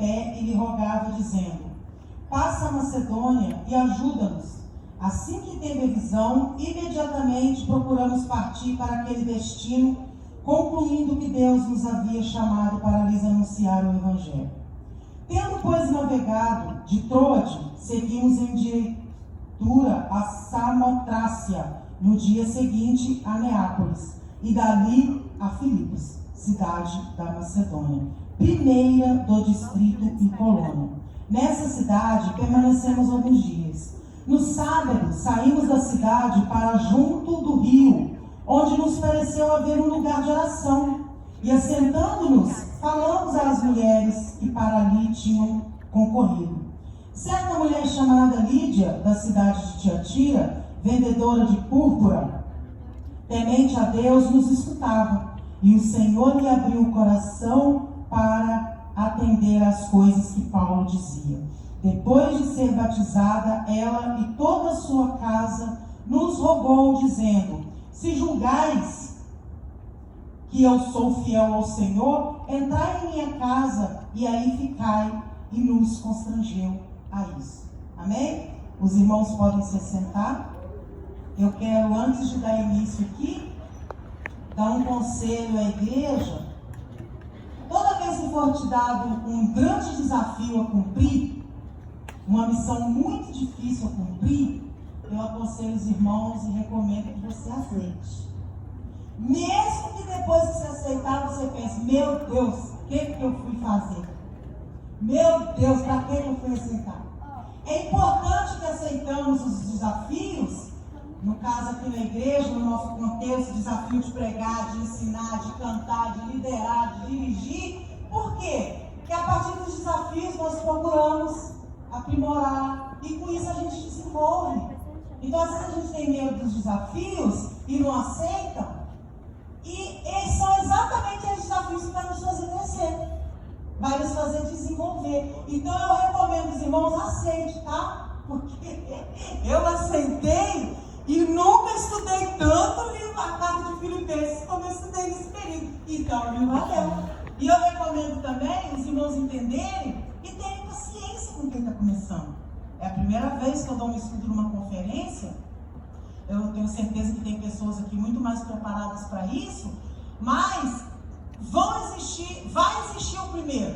pé e lhe rogava, dizendo: passa a Macedônia e ajuda-nos. Assim que teve a visão, imediatamente procuramos partir para aquele destino, concluindo que Deus nos havia chamado para lhes anunciar o Evangelho. Tendo, pois, navegado de Troade, seguimos em diretura a Samotrácia, no dia seguinte a Neápolis, e dali a Filipos, cidade da Macedônia, primeira do distrito e colônia. Nessa cidade permanecemos alguns dias. No sábado, saímos da cidade para junto do rio, onde nos pareceu haver um lugar de oração. E assentando-nos, falamos às mulheres que para ali tinham concorrido. Certa mulher chamada Lídia, da cidade de Tiatira, vendedora de púrpura, temente a Deus, nos escutava. E o Senhor lhe abriu o coração para atender às coisas que Paulo dizia. Depois de ser batizada, ela e toda a sua casa nos rogou, dizendo: se julgais que eu sou fiel ao Senhor, entrai em minha casa e aí ficai. E nos constrangeu a isso. Amém? Os irmãos podem se sentar. Eu quero, antes de dar início aqui, dar um conselho à igreja. Toda vez que for te dado um grande desafio a cumprir, uma missão muito difícil a cumprir, eu aconselho os irmãos e recomendo que você aceite. Mesmo que depois que você aceitar, você pense: meu Deus, o que eu fui fazer? Meu Deus, para que eu fui aceitar? É importante que aceitamos os desafios, no caso aqui na igreja, no nosso contexto, desafio de pregar, de ensinar, de cantar, de liderar, de dirigir. Por quê? Porque a partir dos desafios nós procuramos aprimorar e com isso a gente desenvolve. Então às vezes a gente tem medo dos desafios e não aceita, e eles são exatamente os desafios que vão nos fazer crescer, vai nos fazer desenvolver. Então eu recomendo os irmãos, aceite, tá? Porque eu aceitei e nunca estudei tanto o livro, a carta de Filipenses, como eu estudei nesse período. Então me valeu. E eu recomendo também os irmãos entenderem e terem paciência com quem está começando. É a primeira vez que eu dou um estudo numa conferência. Eu tenho certeza que tem pessoas aqui muito mais preparadas para isso, mas vai existir o primeiro.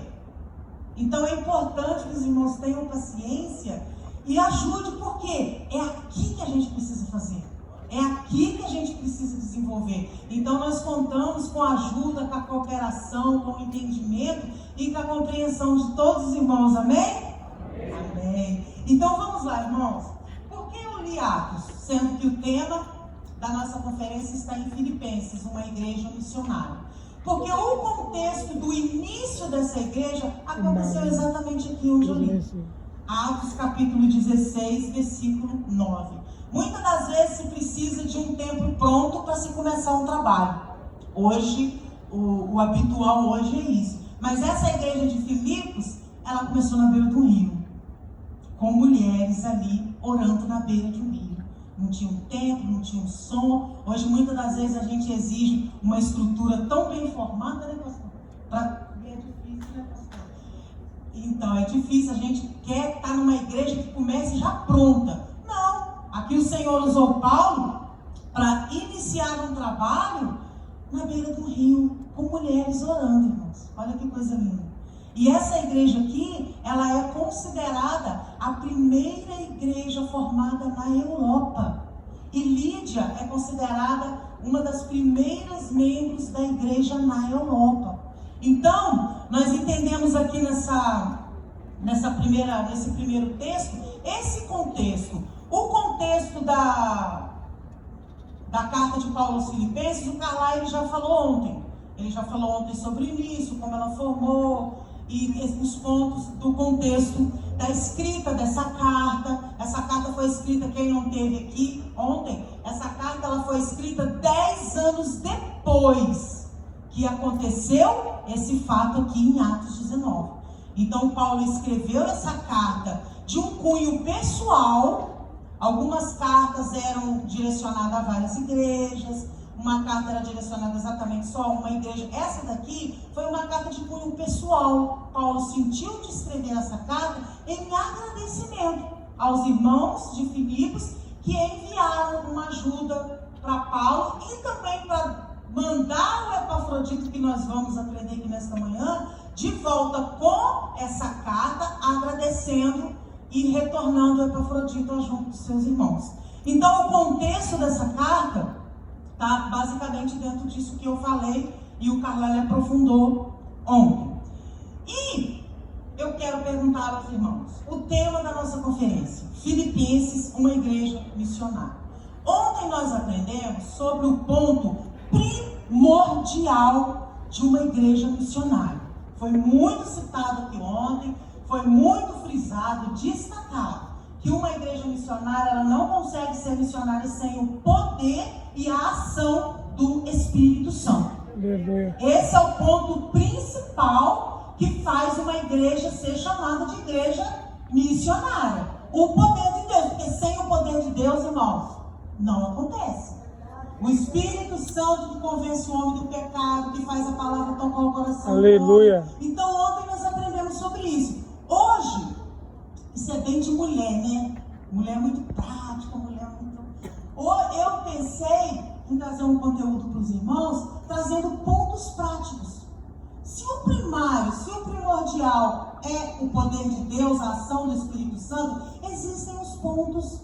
Então é importante que os irmãos tenham paciência e ajude, porque é aqui que a gente precisa fazer. É aqui que a gente precisa desenvolver. Então nós contamos com a ajuda, com a cooperação, com o entendimento e com a compreensão de todos os irmãos. Amém? Amém. Então vamos lá, irmãos. Por que eu li Atos? Sendo que o tema da nossa conferência está em Filipenses, uma igreja missionária. Porque o contexto do início dessa igreja aconteceu exatamente aqui onde eu li. Atos capítulo 16, versículo 9. Muitas das vezes se precisa de um tempo pronto para se começar um trabalho. Hoje, o habitual hoje é isso. Mas essa igreja de Filipos, ela começou na beira do rio, com mulheres ali orando na beira de um rio. Não tinha um templo, não tinha um som. Hoje, muitas das vezes, a gente exige uma estrutura tão bem formada, né, pastor? E é difícil, né, pastor? Então, é difícil. A gente quer estar numa igreja que comece já pronta. Não. Aqui o Senhor usou Paulo para iniciar um trabalho na beira do rio, com mulheres orando, irmãos. Olha que coisa linda. E essa igreja aqui, ela é considerada a primeira igreja formada na Europa. E Lídia é considerada uma das primeiras membros da igreja na Europa. Então, nós entendemos aqui nesse primeiro texto, esse contexto. O contexto da carta de Paulo aos Filipenses, o Carlyle ele já falou ontem. Ele já falou ontem sobre o início, como ela formou, e os pontos do contexto da escrita dessa carta. Essa carta foi escrita, quem não teve aqui ontem, essa carta ela foi escrita 10 anos depois que aconteceu esse fato aqui em Atos 19. Então Paulo escreveu essa carta de um cunho pessoal. Algumas cartas eram direcionadas a várias igrejas, uma carta era direcionada exatamente só a uma igreja. Essa daqui foi uma carta de cunho pessoal. Paulo sentiu de escrever essa carta em agradecimento aos irmãos de Filipos que enviaram uma ajuda para Paulo e também para mandar o Epafrodito, que nós vamos aprender aqui nesta manhã, de volta com essa carta, agradecendo e retornando o Epafrodito junto dos seus irmãos. Então, o contexto dessa carta está basicamente dentro disso que eu falei e o Carlyle aprofundou ontem. E eu quero perguntar aos irmãos, o tema da nossa conferência, Filipenses, uma igreja missionária. Ontem nós aprendemos sobre o ponto primordial de uma igreja missionária. Foi muito citado aqui ontem, foi muito frisado, destacado, que uma igreja missionária ela não consegue ser missionária sem o poder e a ação do Espírito Santo. Esse é o ponto principal que faz uma igreja ser chamada de igreja missionária. O poder de Deus, porque sem o poder de Deus, irmãos, não acontece. O Espírito Santo que convence o homem do pecado, que faz a palavra tocar o coração. Aleluia. Então ontem nós aprendemos sobre isso. Hoje, isso é bem de mulher, né? Mulher muito prática, mulher muito... Eu pensei em trazer um conteúdo para os irmãos, trazendo pontos práticos. Se o primário, se o primordial é o poder de Deus, a ação do Espírito Santo, existem os pontos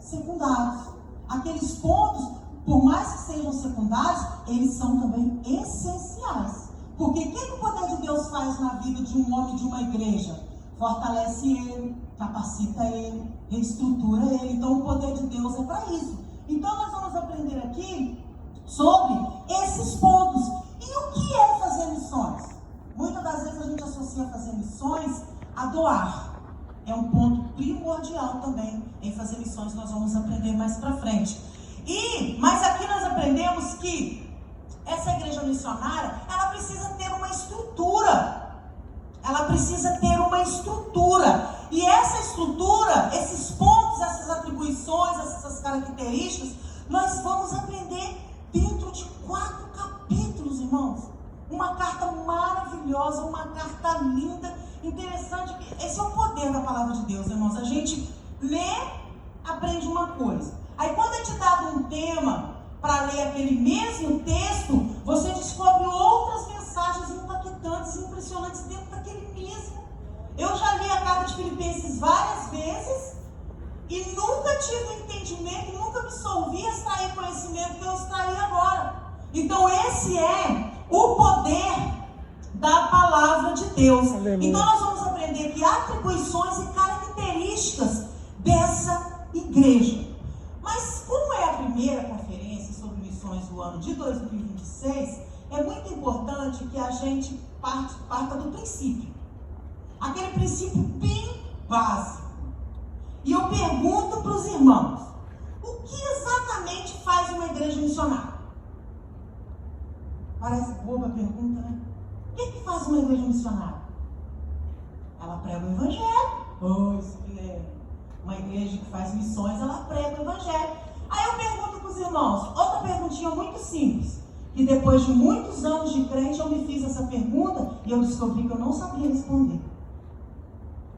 secundários. Aqueles pontos, por mais que sejam secundários, eles são também essenciais. Porque o que o poder de Deus faz na vida de um homem de uma igreja? Fortalece ele, capacita ele, reestrutura ele. Então o poder de Deus é para isso. Então nós vamos aprender aqui sobre esses pontos. E o que é fazer missões? Muitas das vezes a gente associa fazer missões a doar. É um ponto primordial também em fazer missões, nós vamos aprender mais para frente. Mas aqui nós aprendemos que essa igreja missionária, ela precisa ter uma estrutura. Ela precisa ter uma estrutura. E essa estrutura, esses pontos, essas atribuições, essas características, nós vamos aprender dentro de 4 capítulos, irmãos. Uma carta maravilhosa, uma carta linda, interessante. Esse é o poder da palavra de Deus, irmãos. A gente lê, aprende uma coisa. Aí quando é te dado um tema para ler aquele mesmo texto, você descobre outras mensagens impactantes e impressionantes dentro daquele mesmo. Eu já li a carta de Filipenses várias vezes e nunca tive entendimento, nunca absorvi, extraí conhecimento que eu extraí agora. Então esse é o poder da palavra de Deus. Aleluia. Então nós vamos aprender aqui atribuições e características dessa igreja. Mas como é a primeira conferência sobre missões do ano de 2026, é muito importante que a gente parta do princípio. Aquele princípio bem básico. E eu pergunto para os irmãos, o que exatamente faz uma igreja missionária? Parece boba a pergunta, né? O que faz uma igreja missionária? Ela prega o evangelho. Isso que é uma igreja que faz missões, ela prega o evangelho. Aí eu pergunto para os irmãos, outra perguntinha muito simples, que depois de muitos anos de crente eu me fiz essa pergunta e eu descobri que eu não sabia responder.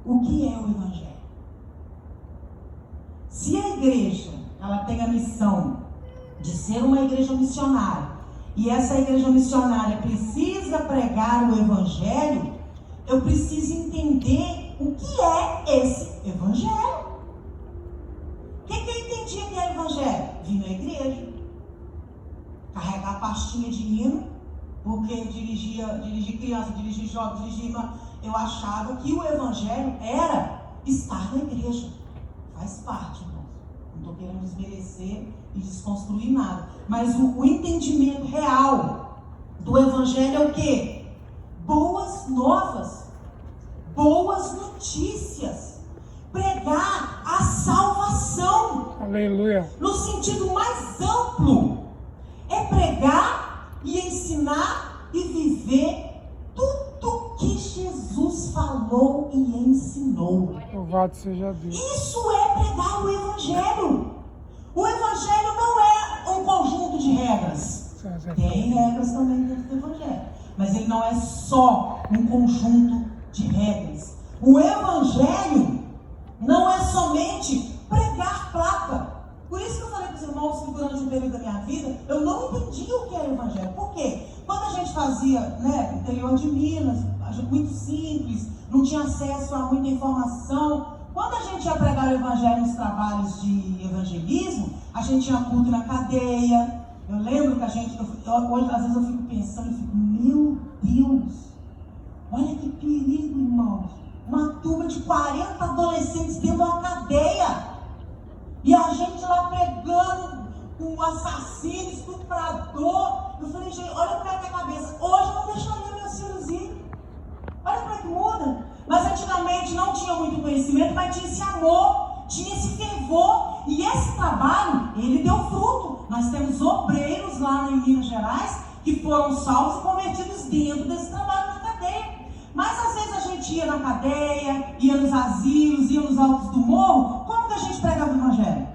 O que é o evangelho? Se a igreja, ela tem a missão de ser uma igreja missionária, e essa igreja missionária precisa pregar o evangelho, eu preciso entender o que é esse evangelho. O que eu entendia que era evangelho? Vim na igreja, carregar a pastinha de hino, porque dirigir criança, dirigir jovem, dirigir irmã, eu achava que o evangelho era estar na igreja. Faz parte, irmãos. Não estou querendo desmerecer e desconstruir nada. Mas o entendimento real do evangelho é o quê? Boas novas, boas notícias, pregar a salvação. Aleluia. No sentido mais amplo, é pregar e ensinar e viver tudo que Jesus falou e ensinou. Louvado seja Deus. Isso é pregar o evangelho. O evangelho não é um conjunto de regras. Tem regras também dentro do Evangelho. Mas ele não é só um conjunto de regras. O Evangelho não é somente pregar placa. Por isso que eu falei para os irmãos que durante um período da minha vida, eu não entendia o que era o Evangelho. Por quê? Quando a gente fazia, no interior de Minas, muito simples, não tinha acesso a muita informação. Quando a gente ia pregar o Evangelho nos trabalhos de evangelismo, a gente tinha culto na cadeia. Eu lembro que hoje às vezes eu fico pensando, meu Deus, olha que perigo, irmãos. Uma turma de 40 adolescentes dentro de uma cadeia. E a gente lá pregando com um assassino, estuprador. Eu falei, gente, olha como é que é a cabeça. Hoje eu não deixaria meus filhos ir. Olha como é que muda. Mas antigamente não tinha muito conhecimento, mas tinha esse amor, tinha esse fervor. E esse trabalho, ele deu fruto. Nós temos obreiros lá em Minas Gerais que foram salvos e convertidos dentro desse trabalho na cadeia. Mas às vezes a gente ia na cadeia, ia nos asilos, ia nos altos do morro. Como que a gente pregava o Evangelho?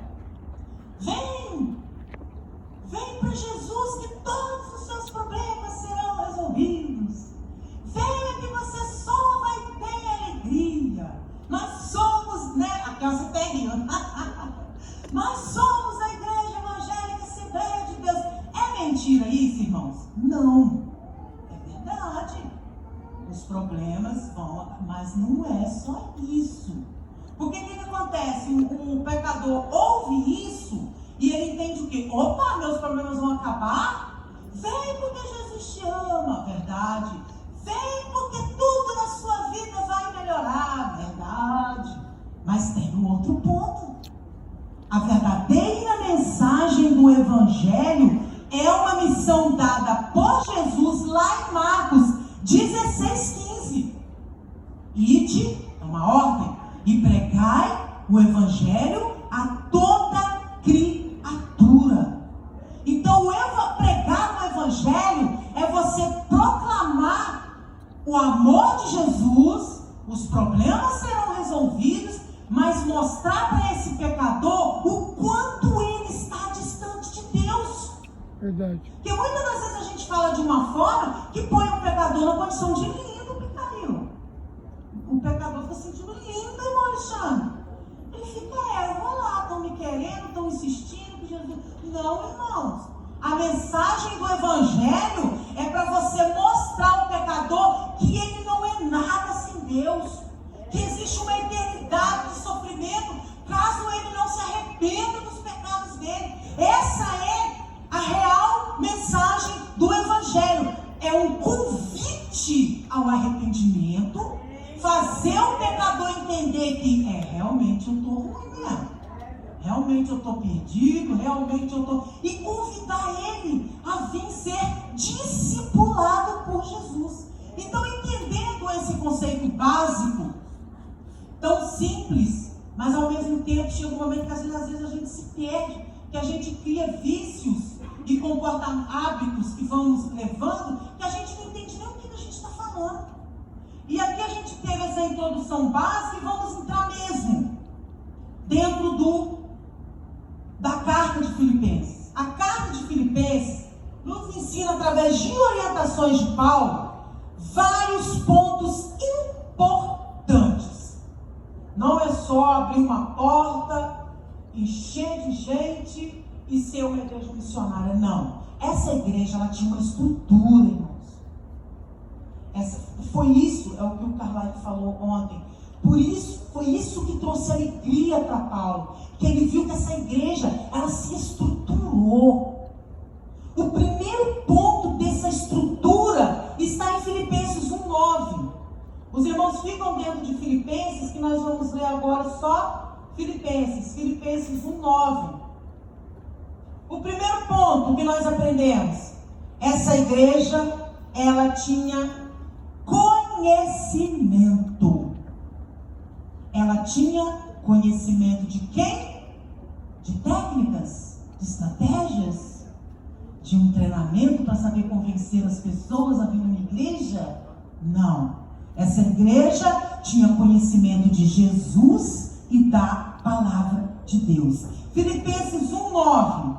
Vem para Jesus que todos os seus problemas serão resolvidos. Venha que você só vai ter alegria. Nós somos, aquela você tem, nós somos a Igreja Evangélica Assembleia de Deus. É mentira isso, irmãos? Não, é verdade. Os problemas vão, mas não é só isso. Porque o que acontece? O pecador ouve isso e ele entende o quê? Opa, meus problemas vão acabar? Vem porque Jesus te ama, verdade. Vem porque tudo na sua vida vai melhorar, verdade. Mas tem um outro ponto. A verdadeira mensagem do Evangelho é uma missão dada por Jesus lá em Marcos 16:15. Ide, é uma ordem, e pregai o Evangelho a toda criatura. Então, pregar o Evangelho é você proclamar o amor de Jesus, os problemas serão resolvidos, mas mostrar para esse pecador o quanto ele está distante de Deus. Verdade. Porque muitas das vezes a gente fala de uma forma que põe o pecador na condição de lindo, pecadinho. O pecador fica sentindo lindo, irmão Alexandre. Ele fica, eu vou lá, estão me querendo, estão insistindo que Jesus... Não, irmãos. A mensagem do Evangelho é para você mostrar ao pecador que ele não é nada sem Deus. Que existe uma eternidade de sofrimento caso ele não se arrependa dos pecados dele. Essa é a real mensagem do Evangelho. É um convite ao arrependimento, fazer o pecador entender que realmente eu estou ruim mesmo. Realmente eu estou perdido, realmente eu estou... E convidar ele a vir ser discipulado por Jesus. Então, entendendo esse conceito básico, tão simples, mas ao mesmo tempo chega um momento que às vezes a gente se perde, que a gente cria vícios e hábitos que vão nos levando, que a gente não entende nem o que a gente está falando. E aqui a gente teve essa introdução básica e vamos entrar mesmo dentro da carta de Filipenses. A carta de Filipenses nos ensina, através de orientações de Paulo, vários pontos importantes. Não é só abrir uma porta, encher de gente e ser uma igreja missionária, não. Essa igreja, ela tinha uma estrutura, irmãos. Foi isso, é o que o Carlyle falou ontem. Foi isso que trouxe alegria para Paulo, que ele viu que essa igreja, ela se estruturou. O primeiro ponto dessa estrutura está em Filipenses 1:9. Os irmãos ficam dentro de Filipenses, que nós vamos ler agora só Filipenses 1:9. O primeiro ponto que nós aprendemos, essa igreja, ela tinha conhecimento. Ela tinha conhecimento de quem? De técnicas, de estratégias, de um treinamento para saber convencer as pessoas a vir numa igreja? Não. Essa igreja tinha conhecimento de Jesus e da palavra de Deus. Filipenses 1:9.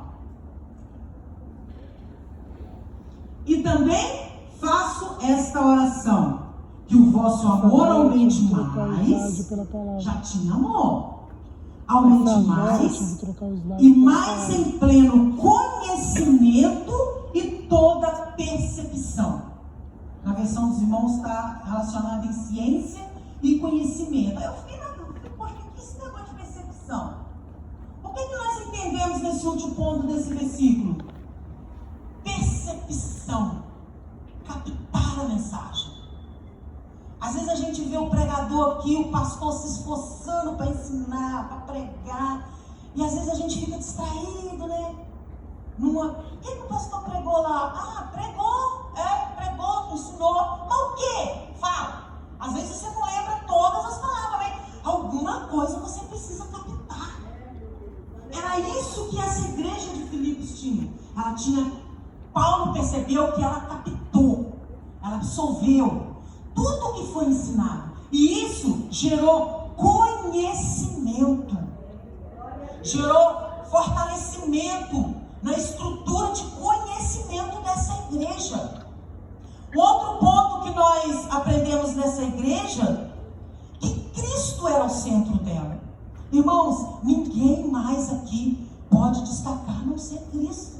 E também faço esta oração, que o vosso amor aumente mais. Já tinha amor. Aumente mais e mais em pleno conhecimento e toda percepção. Na versão dos irmãos está relacionado em ciência e conhecimento. Aí eu fiquei na dúvida, por que esse negócio de percepção? O que nós entendemos nesse último ponto desse versículo? Percepção. Captar a mensagem. Às vezes a gente vê o pregador aqui, o pastor se esforçando para ensinar, para pregar, e às vezes a gente fica distraído, né? O que o pastor pregou lá? Ah, pregou, ensinou. Mas o quê? Fala. Às vezes você não lembra todas as palavras, mas alguma coisa você precisa captar. Era isso que essa igreja de Filipos tinha. Ela tinha, Paulo percebeu que ela captou, ela absorveu tudo que foi ensinado. E isso gerou conhecimento. Gerou fortalecimento na estrutura de conhecimento dessa igreja. Outro ponto que nós aprendemos nessa igreja, que Cristo era o centro dela. Irmãos, ninguém mais aqui pode destacar não ser Cristo.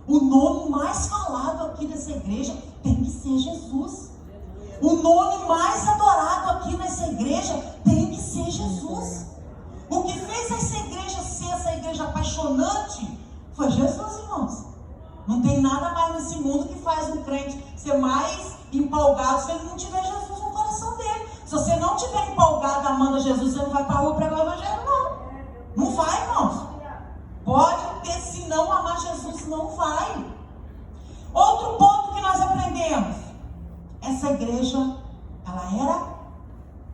O nome mais falado aqui dessa igreja tem que ser Jesus. O nome mais adorado aqui nessa igreja tem que ser Jesus. O que fez essa igreja ser essa igreja apaixonante foi Jesus, irmãos. Não tem nada mais nesse mundo que faz um crente ser mais empolgado se ele não tiver Jesus no coração dele. Se você não tiver empolgado amando Jesus, você não vai para a rua pregar o evangelho, não. Não vai, irmãos. Pode ter, se não amar Jesus, não vai. Outro ponto que nós aprendemos. Essa igreja, ela era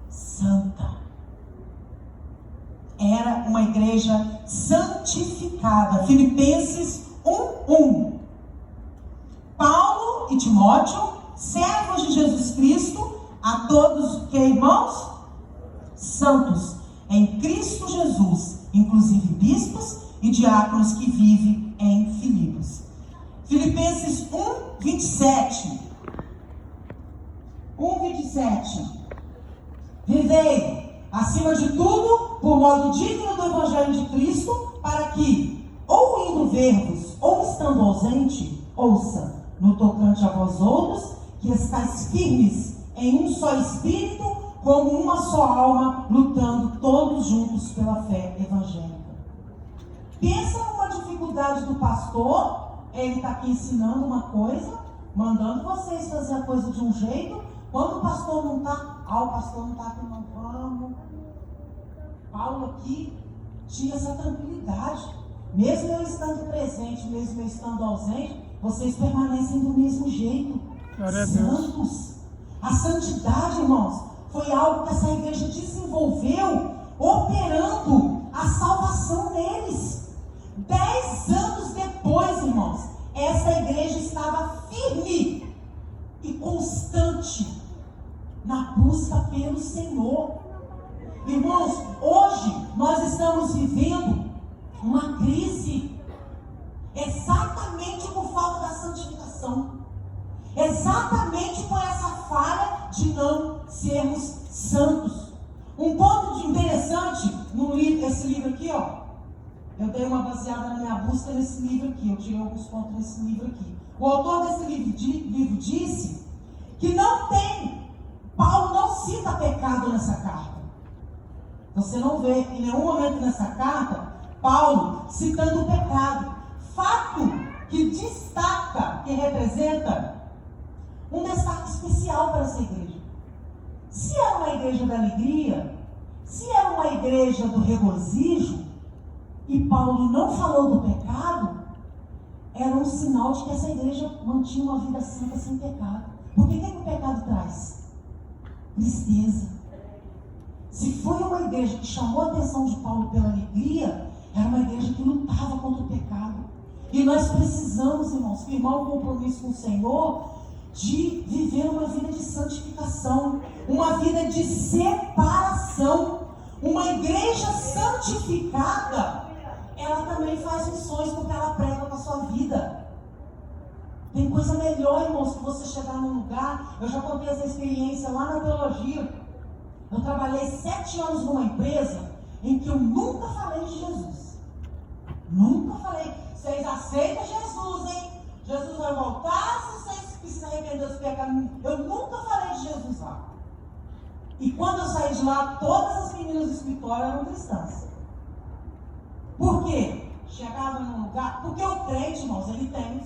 santa. Era uma igreja santificada. Filipenses 1:1. Paulo e Timóteo, servos de Jesus Cristo, a todos que, irmãos? Santos em Cristo Jesus, inclusive bispos e diáconos que vivem em Filipos. Filipenses 1:27. 1:27. Vivei, acima de tudo, por modo digno do Evangelho de Cristo, para que, ou indo ver-vos, ou estando ausente, ouça, no tocante a vós outros, que estáis firmes em um só espírito, como uma só alma, lutando todos juntos pela fé evangélica. Pensa numa dificuldade do pastor, ele está aqui ensinando uma coisa, mandando vocês fazer a coisa de um jeito. Quando o pastor não está, o pastor não está aqui, não vamos. Paulo aqui tinha essa tranquilidade. Mesmo eu estando presente, mesmo eu estando ausente, vocês permanecem do mesmo jeito. Santos. A santidade, irmãos, foi algo que essa igreja desenvolveu, operando a salvação neles. 10 anos depois, irmãos, essa igreja estava firme e constante na busca pelo Senhor. Irmãos, hoje nós estamos vivendo uma crise exatamente por falta da santificação, exatamente por essa falha de não sermos santos. Um ponto interessante no livro, esse livro aqui, ó, eu dei uma baseada na minha busca nesse livro aqui, eu tirei alguns pontos nesse livro aqui. O autor desse livro disse que Paulo não cita pecado nessa carta. Você não vê em nenhum momento nessa carta Paulo citando o pecado. Fato que destaca, que representa um destaque especial para essa igreja. Se era uma igreja da alegria, se era uma igreja do regozijo, e Paulo não falou do pecado, era um sinal de que essa igreja mantinha uma vida santa sem pecado. Porque o que o pecado traz? Tristeza. Se foi uma igreja que chamou a atenção de Paulo pela alegria, era uma igreja que lutava contra o pecado. E nós precisamos, irmãos, firmar um compromisso com o Senhor de viver uma vida de santificação, uma vida de separação. Uma igreja santificada, ela também faz missões porque ela prega com a sua vida. Tem coisa melhor, irmãos, que você chegar num lugar. Eu já contei essa experiência lá na teologia. Eu trabalhei 7 anos numa empresa em que eu nunca falei de Jesus. Nunca falei. Vocês aceitam Jesus, hein? Jesus vai voltar se vocês precisam arrepender dos pecados. Eu nunca falei de Jesus lá. E quando eu saí de lá, todas as meninas do escritório eram cristãs. Por quê? Chegava num lugar. Porque o crente, irmãos, ele tem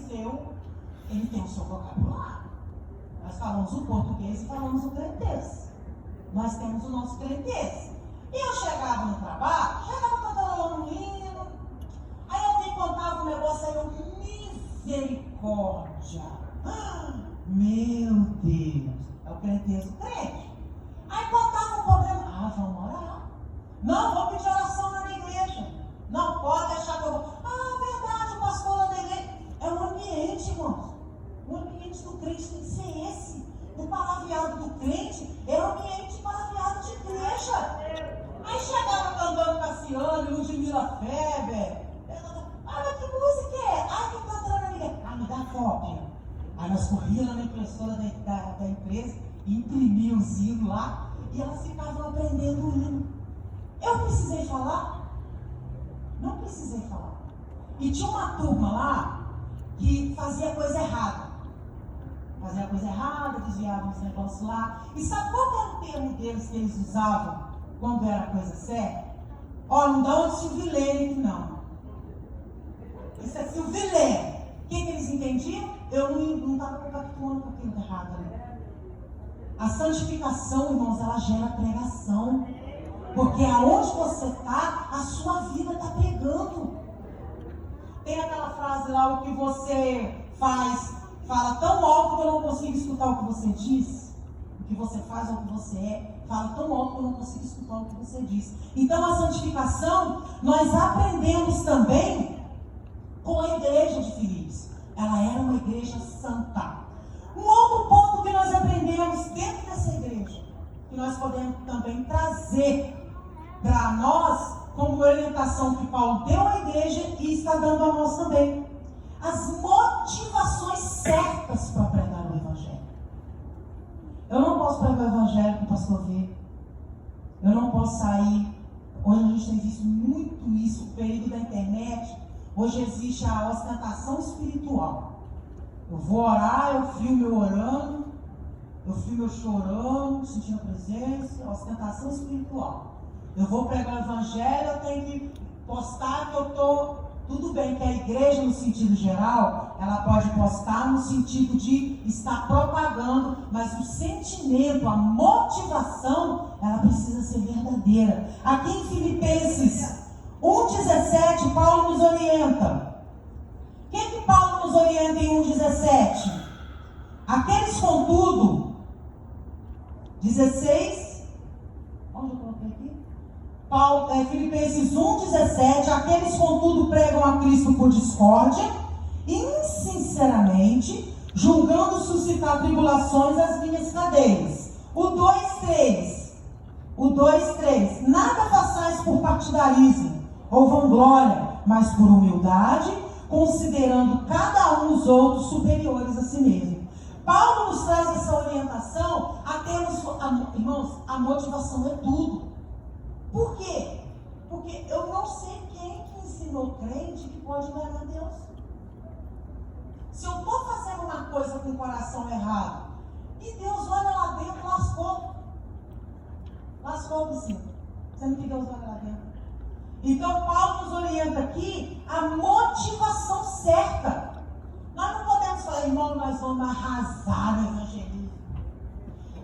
o seu vocabulário. Nós falamos o português e falamos o crentez. Nós temos o nosso crentez. E eu chegava no trabalho, cantando um hino. Aí alguém contava um negócio, aí eu, misericórdia. Meu Deus. É o crentez do crente. Aí contava um problema. Vamos orar. Não, vou pedir oração na igreja. Não pode deixar que eu vou. Verdade, o pastor lá da igreja. É o ambiente, irmãos. O ambiente do crente tem que ser esse. O palavreado do crente é o ambiente palavreado de igreja. Aí chegava cantando Cassiane, Ludmila Feber. Mas que música é? Quem está entrando na igreja? Me dá cópia. Aí nós corríamos na impressora da empresa e imprimia os hinos lá e elas ficavam aprendendo o hino. Eu precisei falar? Não precisei falar. E tinha uma turma lá que fazia coisa errada. Desviava uns negócios lá. E sabe qual era o termo deles que eles usavam quando era coisa séria? Não dá um silvilene, não. Isso é silvilene. O que eles entendiam? Eu não estava compactuando com aquilo errado ali. A santificação, irmãos, ela gera pregação. Porque aonde você está, a sua vida está pregando. Tem aquela frase lá, o que você fala tão alto que eu não consigo escutar o que você diz. O que você faz ou o que você é, fala tão alto que eu não consigo escutar o que você diz. Então a santificação, nós aprendemos também com a igreja de Filipos. Ela era uma igreja santa. Um outro ponto que nós aprendemos dentro dessa igreja, que nós podemos também trazer para nós, como orientação que Paulo deu à igreja e está dando a nós também. As motivações certas para pregar o evangelho. Eu não posso pregar o evangelho para o pastor ver. Eu não posso sair. Hoje a gente tem visto muito isso, o período da internet. Hoje existe a ostentação espiritual. Eu vou orar, eu filmo eu orando, eu filmo eu chorando, sentindo a presença, ostentação espiritual. Eu vou pregar o evangelho, eu tenho que postar que eu estou... Tudo bem que a igreja, no sentido geral, ela pode postar no sentido de estar propagando, mas o sentimento, a motivação, ela precisa ser verdadeira. Aqui em Filipenses 1,17, Paulo nos orienta. O que Paulo nos orienta em 1,17? Aqueles, contudo, 16, onde eu coloquei aqui? Filipenses 1,17, aqueles contudo pregam a Cristo por discórdia, insinceramente, julgando suscitar tribulações às minhas cadeias. O 2,3, nada façais por partidarismo ou vanglória, mas por humildade, considerando cada um os outros superiores a si mesmo. Paulo nos traz essa orientação a termos, irmãos, a motivação é tudo. Por quê? Porque eu não sei quem que ensinou crente que pode negar a Deus. Se eu estou fazendo uma coisa com o coração errado, e Deus olha lá dentro, lascou o vizinho. Sendo que Deus olha lá dentro. Então Paulo nos orienta aqui a motivação certa. Nós não podemos falar, irmão, nós vamos arrasar no evangelismo.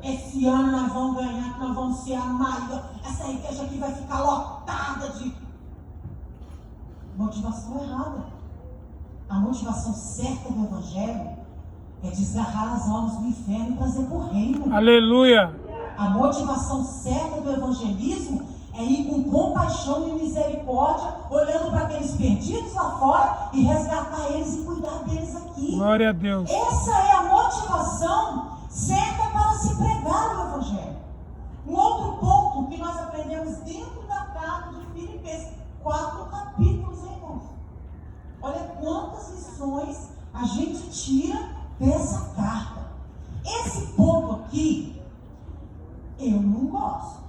Esse ano nós vamos ganhar, nós vamos ser a maior. Essa igreja aqui vai ficar lotada de... Motivação errada. A motivação certa do evangelho é desgarrar as almas do inferno e trazer para o reino. Aleluia! A motivação certa do evangelismo é ir com compaixão e misericórdia, olhando para aqueles perdidos lá fora e resgatar eles e cuidar deles aqui. Glória a Deus. Essa é a motivação certa para se pregar o evangelho. Um outro ponto que nós aprendemos dentro da carta de Filipenses, 4 capítulos, irmãos. Olha quantas lições a gente tira dessa carta. Esse ponto aqui, eu não gosto.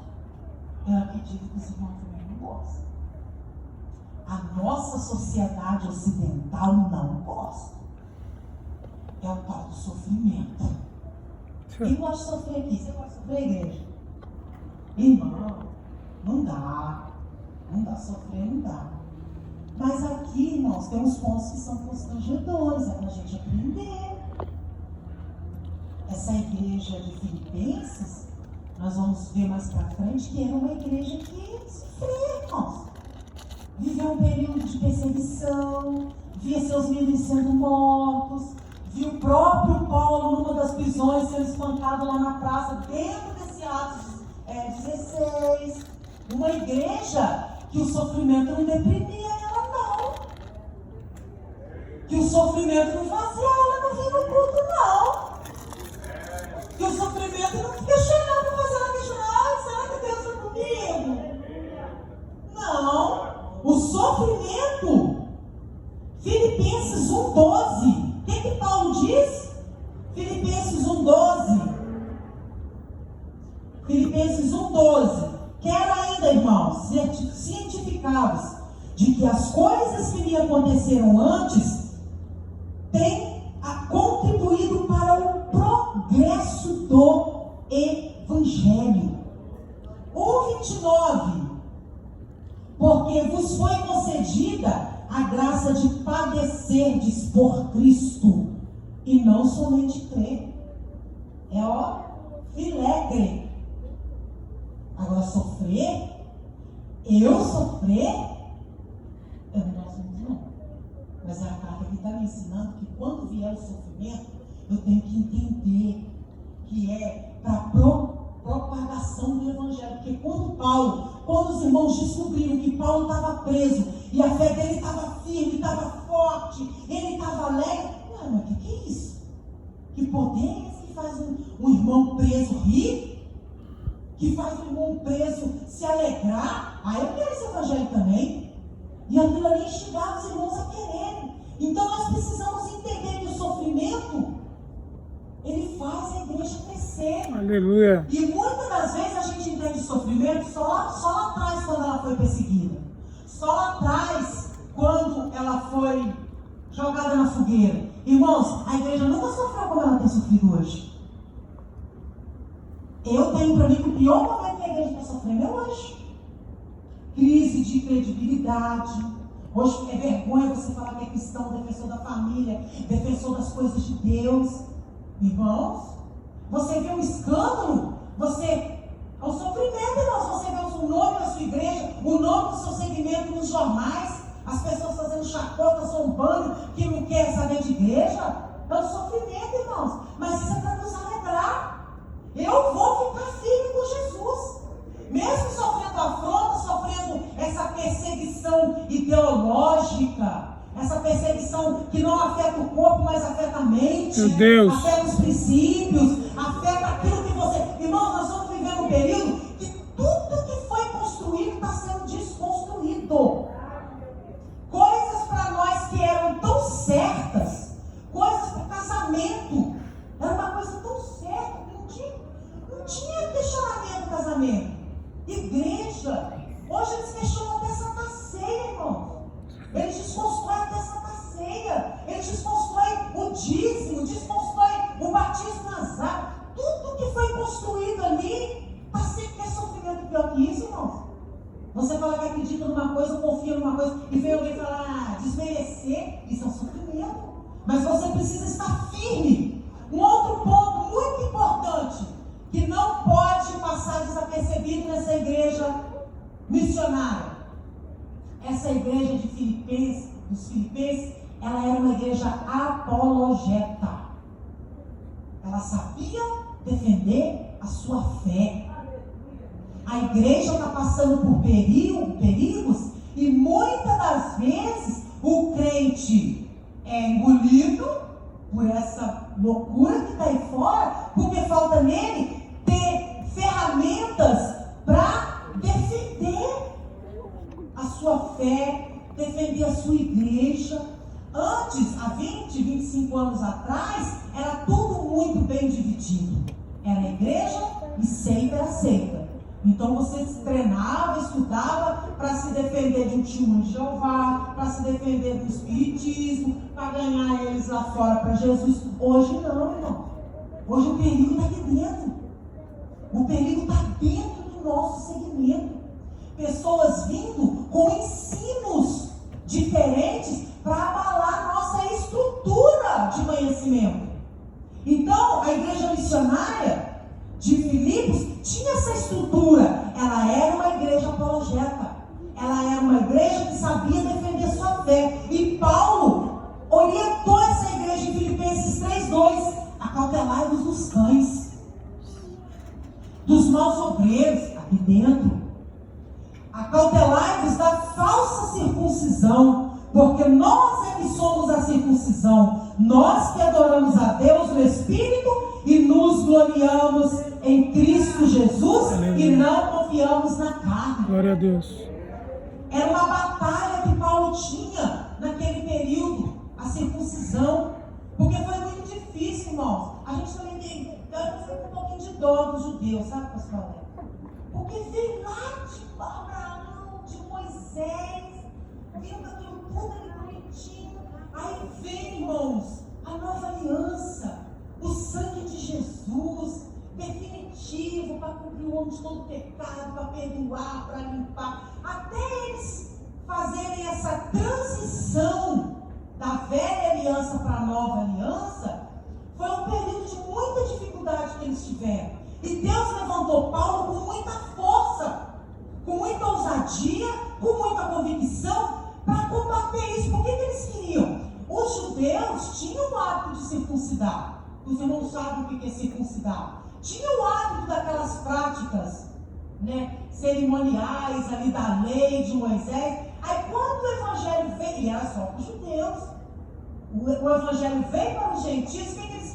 Eu acredito que os irmãos também não gostam. A nossa sociedade ocidental não gosta. É o tal do sofrimento. Quem gosta de sofrer aqui? Você gosta de sofrer, igreja? Irmão, não dá. Não dá, sofrer não dá. Mas aqui, irmãos, tem uns pontos que são constrangedores, é para a gente aprender. Essa igreja de Filipenses, nós vamos ver mais para frente que era uma igreja que sofreu, irmãos. Viveu um período de perseguição, via seus líderes sendo mortos, viu o próprio Paulo numa das prisões sendo espancado lá na praça, dentro desse Atos 16. Uma igreja que o sofrimento não deprimia ela, não. Que o sofrimento não fazia ela não vir no culto, não. Que o sofrimento não questionava, fazia ela questionar, será que Deus está comigo? Não. O sofrimento, Filipenses 1,12. O que Paulo diz? Filipenses 1,12. Filipenses 1,12. Quero ainda, irmãos, cientificados de que as coisas que me aconteceram antes têm contribuído para o progresso do Evangelho. 1,29. Porque vos foi concedida a graça de padecerdes por Cristo, e não somente crer. É filegre. Agora sofrer, eu não gosto muito não. Mas a carta aqui está me ensinando que quando vier o sofrimento, eu tenho que entender que é para propagação do Evangelho. Porque quando os irmãos descobriram que Paulo estava preso, e a fé dele estava firme, estava forte, ele estava alegre, mas o que é isso? Que poder é esse que faz um irmão preso rir? Que faz o irmão preso se alegrar? Eu quero esse Evangelho também. E aquilo ali instigava os irmãos a quererem. Então nós precisamos entender que o sofrimento, ele faz a igreja crescer. Aleluia. E muitas das vezes a gente entende o sofrimento só lá atrás, quando ela foi perseguida. Só lá atrás, quando ela foi jogada na fogueira. Irmãos, a igreja nunca sofreu como ela tem sofrido hoje. Eu tenho para mim que o pior momento que a igreja está sofrendo é hoje. Crise de credibilidade. Hoje é vergonha você falar que é cristão, defensor da família, defensor das coisas de Deus. Irmãos, você vê um escândalo, é um sofrimento, irmãos. Você vê o nome da sua igreja, o nome do seu segmento nos jornais, as pessoas fazendo chacota, zombando, que não quer saber de igreja. É um sofrimento, irmãos. Mas isso é para nos alegrar. Eu vou ficar firme com Jesus. Mesmo sofrendo afronta, sofrendo essa perseguição ideológica, essa perseguição que não afeta o corpo, mas afeta a mente, afeta os princípios, afeta aquilo que você... Irmãos, nós estamos vivendo um período que tudo que foi construído está sendo desconstruído. Coisas para nós que eram tão certas, coisas para o casamento, era uma coisa tão certa que não tinha questionamento do casamento. Igreja, hoje eles questionam até Santa Ceia, irmão. Eles desconstroem até Santa Ceia. Eles desconstroem o dízimo, desconstroem o batismo nas águas. Tudo que foi construído ali, está sempre ter sofrimento pior que isso, irmão. Você fala que acredita numa coisa, confia numa coisa, e vem alguém falar, desmerecer, isso é um sofrimento. Mas você precisa estar firme. Um outro ponto muito importante, que não pode passar desapercebido nessa igreja missionária. Essa igreja de dos Filipenses, ela era uma igreja apologeta. Ela sabia defender a sua fé. A igreja está passando por perigos, e muitas das vezes o crente é engolido por essa loucura que está aí fora, porque falta nele ter ferramentas para defender a sua fé, defender a sua igreja. Antes, há 20, 25 anos atrás, era tudo muito bem dividido. Era igreja e seita era seita. Então você treinava, estudava para se defender de um testemunho de Jeová, para se defender do espiritismo, para ganhar eles lá fora para Jesus. Hoje não, irmão. Hoje o perigo está aqui dentro. O perigo está dentro do nosso segmento. Pessoas vindo com ensinos diferentes para abalar nossa estrutura de conhecimento. Então, a igreja missionária de Filipos tinha essa estrutura. Ela era uma igreja apologeta. Ela era uma igreja que sabia defender sua fé. E Paulo orientou essa igreja em Filipenses 3:2. Acautelai-vos dos cães, dos maus obreiros, aqui dentro. Acautelai-vos da falsa circuncisão, porque nós é que somos a circuncisão. Nós que adoramos a Deus no Espírito e nos gloriamos em Cristo Jesus. Aleluia. E não confiamos na carne. Glória a Deus. Era uma batalha que Paulo tinha naquele período, a circuncisão, porque foi muito difícil, irmãos. A gente também tem, eu fico com um pouquinho de dó dos judeus, sabe, pastor? Porque veio lá de Abraão, de Moisés, vindo aquilo tudo ali bonitinho. Aí vem, irmãos, a nova aliança, o sangue de Jesus, definitivo, para cobrir o homem de todo pecado, para perdoar, para limpar. Até eles fazerem essa transição da velha aliança para a nova aliança, foi um período de muita dificuldade que eles tiveram. E Deus levantou Paulo com muita força, com muita ousadia, com muita convicção, para combater isso. Por que eles queriam? Os judeus tinham o hábito de circuncidar. Os irmãos sabem o que é circuncidar. Tinham o hábito daquelas práticas, né, cerimoniais ali da lei de Moisés. Aí quando o evangelho veio, e era só para os judeus, o evangelho veio para os gentios, o que eles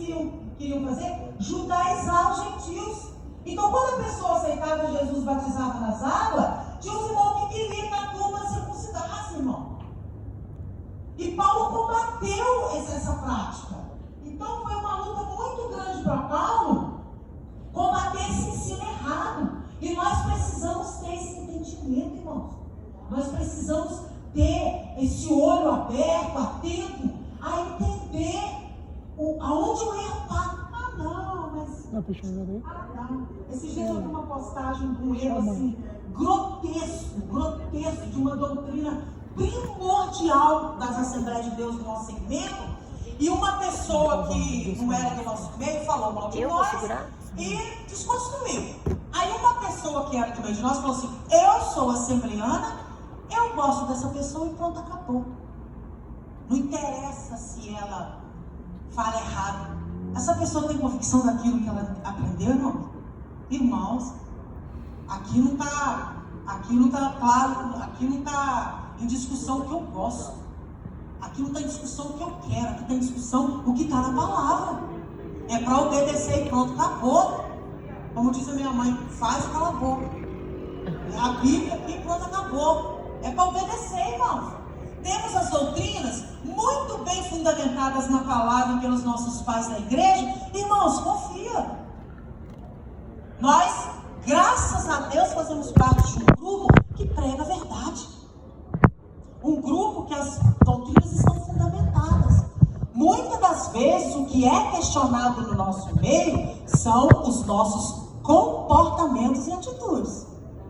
queriam fazer? Judaizar os gentios. Então quando a pessoa aceitava Jesus, batizava nas águas, tinha uns irmãos que queriam que a turma circuncidasse, irmão. E Paulo combateu essa prática. Então foi uma luta muito grande para Paulo combater esse ensino errado. E nós precisamos ter esse entendimento, irmãos. Nós precisamos ter esse olho aberto, atento, a entender aonde o erro está. Ah, não, mas... não. Esses dias eu vi uma postagem de um erro assim, grotesco, de uma doutrina primordial das Assembleias de Deus do nosso segmento. E uma pessoa que não era do nosso meio falou mal de nós e desconstruiu. Aí uma pessoa que era do meio de nós falou assim: eu sou assembleana, eu gosto dessa pessoa e pronto, acabou. Não interessa se ela fala errado. Essa pessoa tem convicção daquilo que ela aprendeu, irmão? Irmãos, aqui não está claro, aqui não está em discussão o que eu gosto. Aqui não está em discussão o que eu quero, aqui está em discussão o que está na palavra. É para obedecer e pronto, acabou. Como diz a minha mãe, faz e cala a boca. É a Bíblia e pronto, acabou. É para obedecer, irmãos. Temos as doutrinas muito bem fundamentadas na palavra pelos nossos pais da igreja. Irmãos, confia. Nós, graças a Deus, fazemos parte de um grupo que prega a verdade. Um grupo que as doutrinas estão fundamentadas. Muitas das vezes o que é questionado no nosso meio são os nossos comportamentos e atitudes.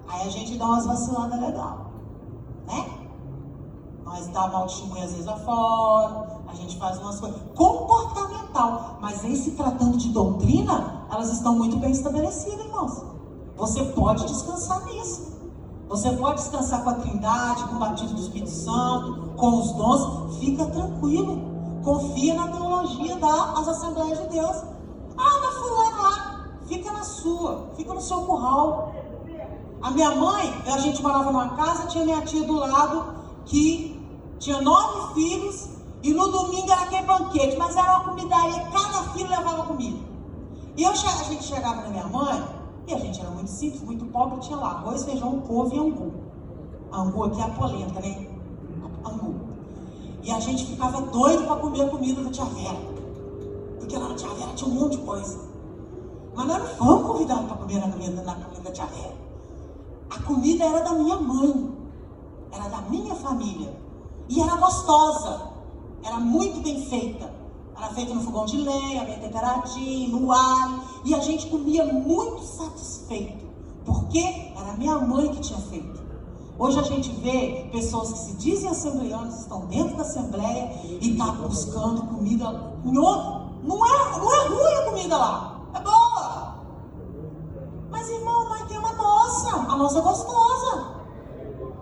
Aí a gente dá umas vaciladas legais, né? Nós dá mal testemunho às vezes lá fora, a gente faz umas coisas comportamental, mas em se tratando de doutrina, elas estão muito bem estabelecidas, irmãos. Você pode descansar nisso. Você pode descansar com a Trindade, com o batismo do Espírito Santo, com os dons. Fica tranquilo. Confia na teologia das Assembleias de Deus. Ah, da fulana lá. Fica na sua. Fica no seu curral. A minha mãe, a gente morava numa casa, tinha minha tia do lado, que tinha 9 filhos, e no domingo era aquele banquete, mas era uma comidaria, cada filho levava comida. E a gente chegava na minha mãe, e a gente era muito simples, muito pobre, tinha lá arroz, feijão, couve e angu. Angu aqui é a polenta, né? Angu. E a gente ficava doido para comer a comida da tia Vera. Porque lá na Tia Vera tinha um monte de coisa. Mas nós não fomos convidados para comer na comida da Tia Vera. A comida era da minha mãe. Era da minha família. E era gostosa. Era muito bem feita. Era feita no fogão de lenha, bem temperadinho, no alho. E a gente comia muito satisfeito. Porque era minha mãe que tinha feito. Hoje a gente vê pessoas que se dizem assembleanos, estão dentro da assembleia e estão buscando comida em outro. Não é ruim a comida lá. É boa. Mas, irmão, nós temos a nossa é gostosa.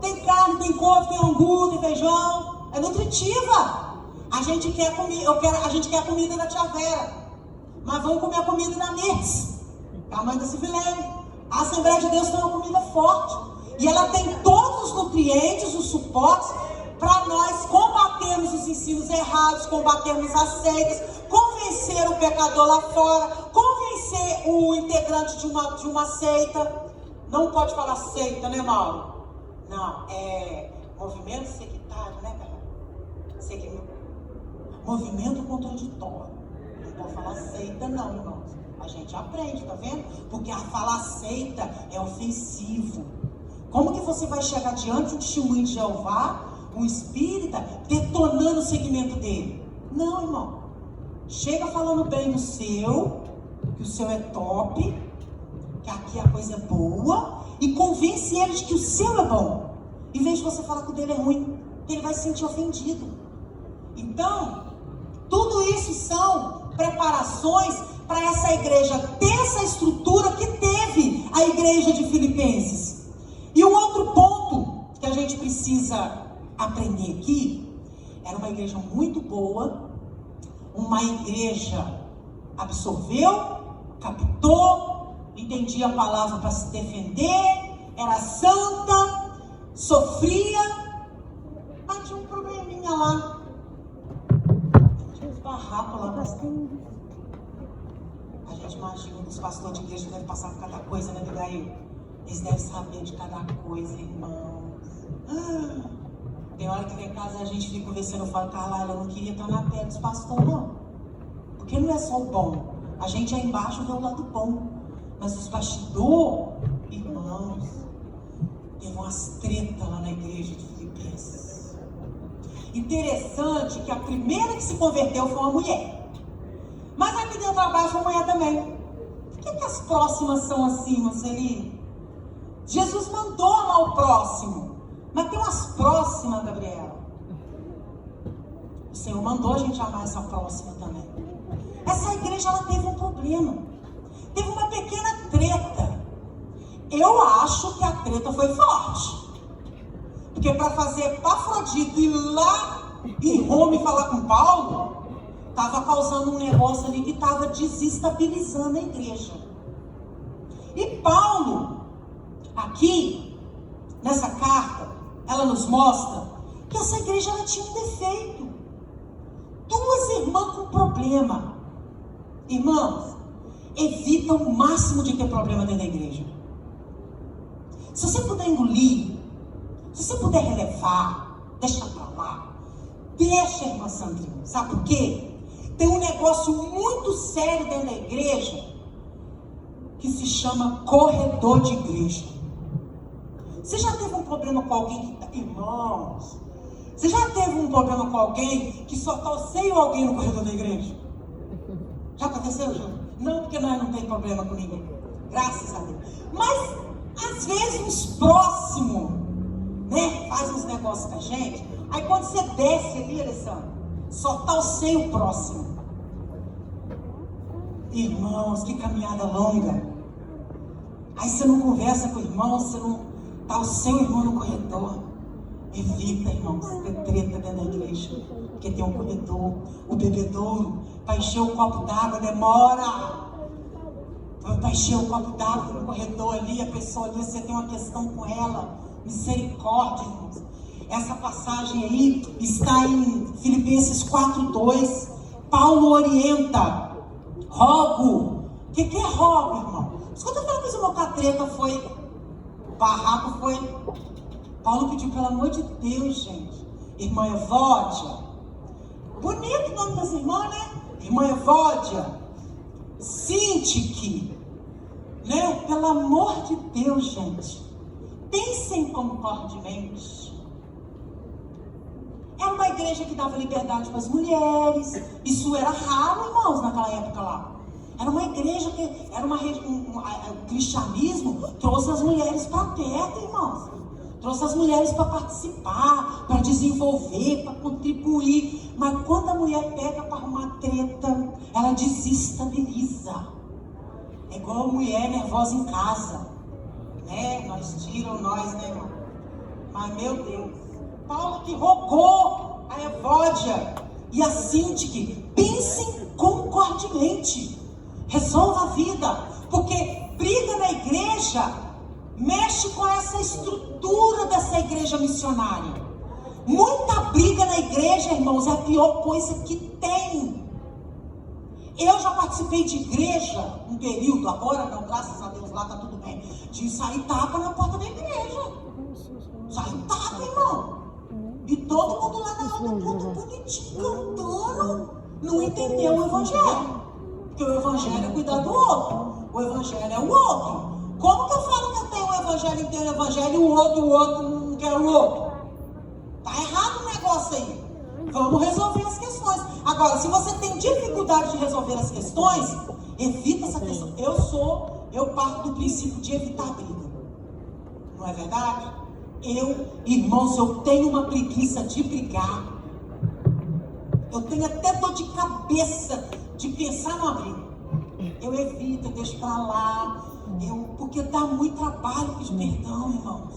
Tem carne, tem couve, tem angu, tem feijão. É nutritiva. A gente quer a comida da Tia Vera. Mas vamos comer a comida da Mirtz, a mãe da Civilene. A Assembleia de Deus tem uma comida forte. E ela tem todos os nutrientes, os suportes, para nós combatermos os ensinos errados, combatermos as seitas, convencer o pecador lá fora, convencer o integrante de uma seita. Não pode falar seita, né, Mauro? Não, é movimento sectário, né, cara? Movimento contraditório. Não pode falar seita, não, irmãos. A gente aprende, tá vendo? Porque a falar seita é ofensivo. Como que você vai chegar diante de um testemunho de Jeová, um espírita, detonando o segmento dele? Não, irmão. Chega falando bem do seu, que o seu é top, que aqui a coisa é boa, e convence ele de que o seu é bom. Em vez de você falar que o dele é ruim, ele vai se sentir ofendido. Então, tudo isso são preparações para essa igreja ter essa estrutura que teve a igreja de Filipenses. E um outro ponto que a gente precisa aprender aqui, era uma igreja muito boa, uma igreja absorveu, captou, entendia a palavra para se defender, era santa, sofria, mas tinha um probleminha lá. Tinha uns barracos lá bastante. A gente imagina que os pastores de igreja devem passar por cada coisa, né, Abigail? Eles devem saber de cada coisa, irmãos. Tem hora que vem em casa a gente fica conversando, eu falo, Carla, eu não queria estar na pele dos pastores, não. Porque não é só o bom. A gente aí embaixo vê o lado bom. Mas os bastidores, irmãos, tem umas tretas lá na igreja de Filipenses. Interessante que a primeira que se converteu foi uma mulher. Mas a que deu trabalho foi uma mulher também. Por que as próximas são assim, Marcelinho? Jesus mandou amar o próximo. Mas tem umas próximas, Gabriela. O Senhor mandou a gente amar essa próxima também. Essa igreja, ela teve um problema. Teve uma pequena treta. Eu acho que a treta foi forte. Porque para fazer Epafrodito ir lá em Roma e falar com Paulo, estava causando um negócio ali que estava desestabilizando a igreja. E Paulo, aqui, nessa carta, ela nos mostra que essa igreja ela tinha um defeito. Duas irmãs com problema. Irmãos, evita o máximo de ter problema dentro da igreja. Se você puder engolir, se você puder relevar, deixa pra lá. Deixa, irmã Sandrinha. Sabe por quê? Tem um negócio muito sério dentro da igreja que se chama corredor de igreja. Você já teve um problema com alguém que... Irmãos, você já teve um problema com alguém que só torceu alguém no corredor da igreja? Já aconteceu, Júlio? Não, porque nós não tem problema com ninguém. Graças a Deus. Mas, às vezes, os próximos, né, faz uns negócios com a gente. Aí, quando você desce ali, Alessandro, só torceu o próximo. Irmãos, que caminhada longa. Aí você não conversa com o irmão, você não... Tá o seu irmão no corredor. Evita, irmãos, ter treta dentro da igreja. Porque tem um corredor, o bebedouro, para encher o copo d'água demora. Para encher o copo d'água no corredor ali, a pessoa ali, você tem uma questão com ela. Misericórdia, irmãos. Essa passagem aí está em Filipenses 4:2. Paulo orienta. Rogo. O que é rogo, irmão? Escuta aquela coisa, uma catreta foi... O barraco foi... Paulo pediu, pelo amor de Deus, gente. Irmã Evódia. Bonito o nome das irmãs, né? irmã Evódia, Sintique, né? Pelo amor de Deus, gente, pensem concordemente. Era uma igreja que dava liberdade para as mulheres. Isso era raro, irmãos, naquela época lá. Era uma igreja que o cristianismo trouxe as mulheres para perto, irmãos. Trouxe as mulheres para participar, para desenvolver, para contribuir. Mas quando a mulher pega para arrumar treta, ela desestabiliza. É igual a mulher nervosa em casa, né? Nós tiram nós, né, irmão? Mas, meu Deus, Paulo que rogou a Evódia e a Sintique, pensem concordemente, resolva a vida, porque briga na igreja mexe com essa estrutura dessa igreja missionária. Muita briga na igreja, irmãos, é a pior coisa que tem. Eu já participei de igreja um período, agora não, graças a Deus, lá tá tudo bem, de sair tapa na porta da igreja. Sair tapa, irmão. E todo mundo lá na alta, tudo bonitinho, cantando, não entendeu o evangelho. Porque o evangelho é cuidar do outro. O evangelho é o outro. Como que eu falo que eu tenho o evangelho e tenho o evangelho e o outro não quer o outro? Tá errado o negócio aí. Vamos resolver as questões. Agora, se você tem dificuldade de resolver as questões, evita essa questão. Eu parto do princípio de evitar a briga. Não é verdade? Irmãos, eu tenho uma preguiça de brigar. Eu tenho até dor de cabeça de pensar numa briga. Eu evito, eu deixo pra lá. Porque dá muito trabalho pedir perdão, irmãos.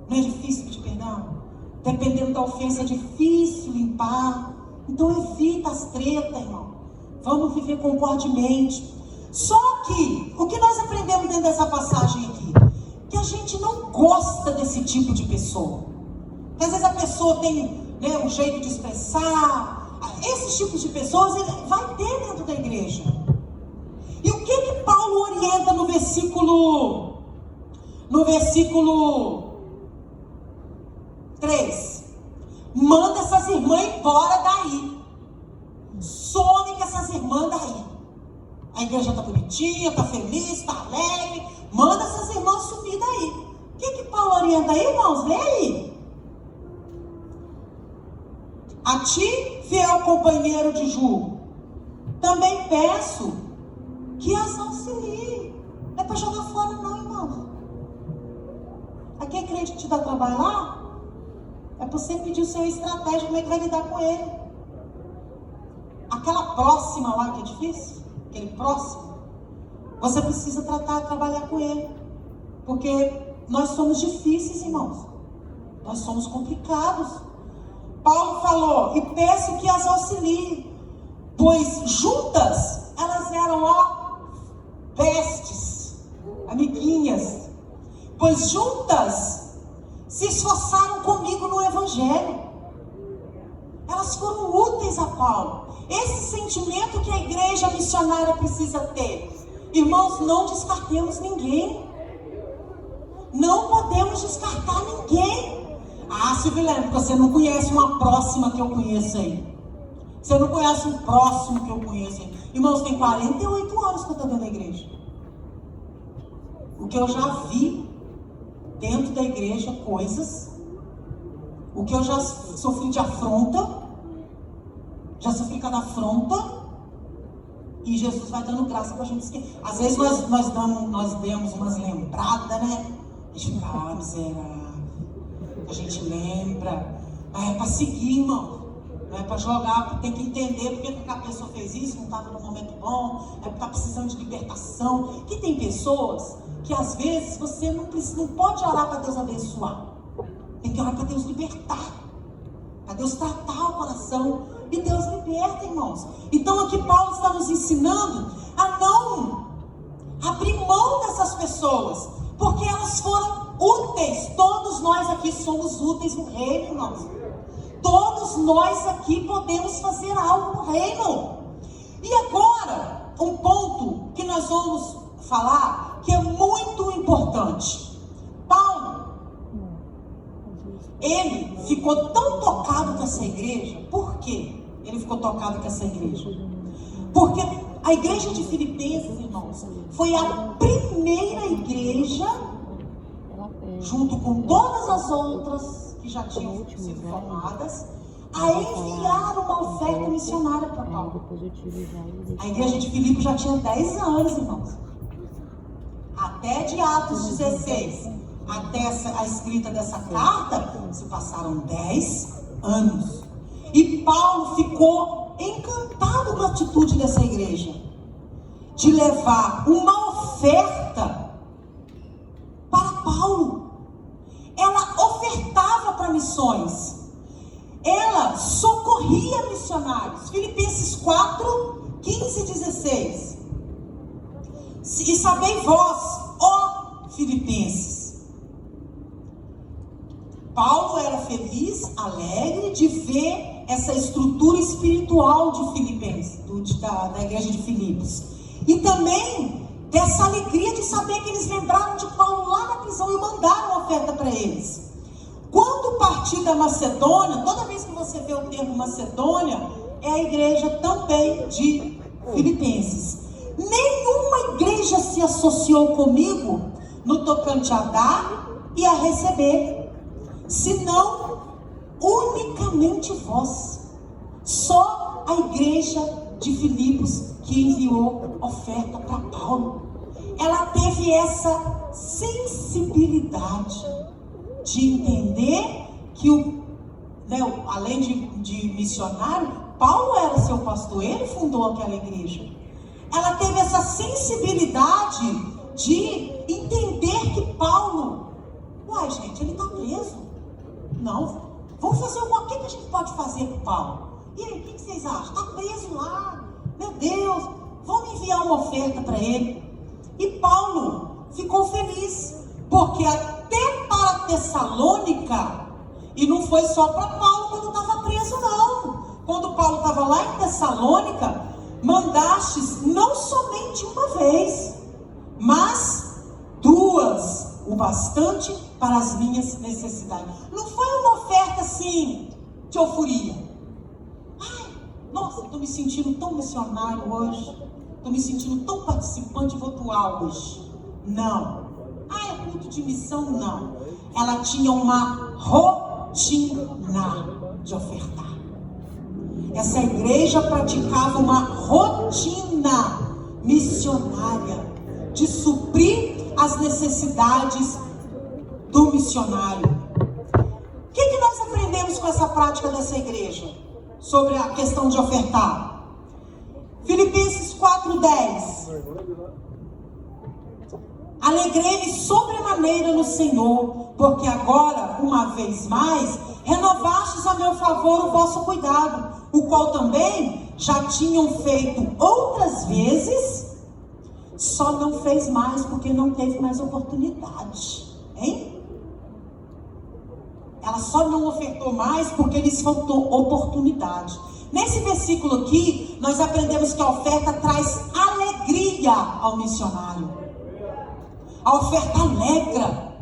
Não é difícil pedir perdão? Dependendo da ofensa, é difícil limpar. Então evita as tretas, irmão. Vamos viver concordemente. Só que, o que nós aprendemos dentro dessa passagem aqui? Que a gente não gosta desse tipo de pessoa. Porque às vezes a pessoa tem, né, um jeito de expressar. Esses tipos de pessoas ele vai ter dentro da igreja. E o que Paulo orienta no versículo 3? Manda essas irmãs embora daí. Some com essas irmãs daí. A igreja está bonitinha, está feliz, está alegre. Manda essas irmãs sumir daí. O que Paulo orienta aí, irmãos? Lê aí. A ti, fiel companheiro de julgo, também peço que as auxilie. Não é para jogar fora não, irmão. Aqui é crente que te dá trabalho lá? É para você pedir o seu estratégia, como é que vai lidar com ele. Aquela próxima lá que é difícil, aquele próximo, você precisa trabalhar com ele. Porque nós somos difíceis, irmãos. Nós somos complicados. Paulo falou, e peço que as auxilie, pois juntas elas eram, bestes, amiguinhas, pois juntas se esforçaram comigo no evangelho. Elas foram úteis a Paulo. Esse sentimento que a igreja missionária precisa ter. Irmãos, não descartemos ninguém. Não podemos descartar ninguém. Silvilene, você não conhece uma próxima que eu conheço aí. Você não conhece um próximo que eu conheço aí. Irmãos, tem 48 anos que eu estou dentro da igreja. O que eu já vi dentro da igreja, coisas. O que eu já sofri de afronta. Já sofri cada afronta. E Jesus vai dando graça pra gente esquecer. Às vezes nós demos umas lembradas, né? A gente fica, miserável. A gente lembra. Mas é pra seguir, irmão. Não é para jogar, porque tem que entender porque que a pessoa fez isso, não estava no momento bom, é porque está precisando de libertação. Que tem pessoas que às vezes você não pode orar para Deus abençoar. Tem que orar para Deus libertar, para Deus tratar o coração. E Deus liberta, irmãos. Então aqui Paulo está nos ensinando a não abrir mão dessas pessoas, porque elas foram úteis. Todos nós aqui somos úteis no reino, irmãos. Todos nós aqui podemos fazer algo no reino. E agora, um ponto que nós vamos falar, que é muito importante. Paulo, ele ficou tão tocado com essa igreja. Por quê? ele ficou tocado com essa igreja. Porque a igreja de Filipenses, irmãos, foi a primeira igreja, junto com todas as outras que já tinham sido formadas, a enviar uma oferta missionária para Paulo. A igreja de Filipe já tinha 10 anos, irmãos. Até de Atos 16, até a escrita dessa carta, se passaram 10 anos. E Paulo ficou encantado com a atitude dessa igreja, de levar uma oferta para Paulo. Ela ofertava para missões. Ela socorria missionários. Filipenses 4, 15 e 16. E sabei vós, ó Filipenses. Paulo era feliz, alegre de ver essa estrutura espiritual de Filipenses, da igreja de Filipos. E também dessa alegria de saber que eles lembraram de Paulo lá na prisão e mandaram uma oferta para eles. Quando partir da Macedônia, toda vez que você vê o termo Macedônia, é a igreja também de Filipenses. Nenhuma igreja se associou comigo no tocante a dar e a receber, senão unicamente vós. Só a igreja de Filipos que enviou oferta para Paulo. Ela teve essa sensibilidade de entender que, além de missionário, Paulo era seu pastor, ele fundou aquela igreja. Ela teve essa sensibilidade de entender que Paulo, gente, ele está preso. Não, vamos fazer o que a gente pode fazer com Paulo? E aí, o que vocês acham? Está preso lá, meu Deus, vamos enviar uma oferta para ele. E Paulo ficou feliz, porque até para Tessalônica, e não foi só para Paulo quando estava preso, não. Quando Paulo estava lá em Tessalônica, mandastes não somente uma vez, mas 2, o bastante para as minhas necessidades. Não foi uma oferta assim, de euforia. Nossa, estou me sentindo tão missionário hoje, estou me sentindo tão participante, vou doar hoje. Não. É culto de missão? Não. Ela tinha uma rotina de ofertar. Essa igreja praticava uma rotina missionária de suprir as necessidades do missionário. O que nós aprendemos com essa prática dessa igreja sobre a questão de ofertar? Filipenses 4:10. Alegrei-me sobremaneira no Senhor, porque agora, uma vez mais, renovastes a meu favor o vosso cuidado, o qual também já tinham feito outras vezes, só não fez mais porque não teve mais oportunidade. Hein? Ela só não ofertou mais porque lhes faltou oportunidade. Nesse versículo aqui, nós aprendemos que a oferta traz alegria ao missionário. A oferta alegra.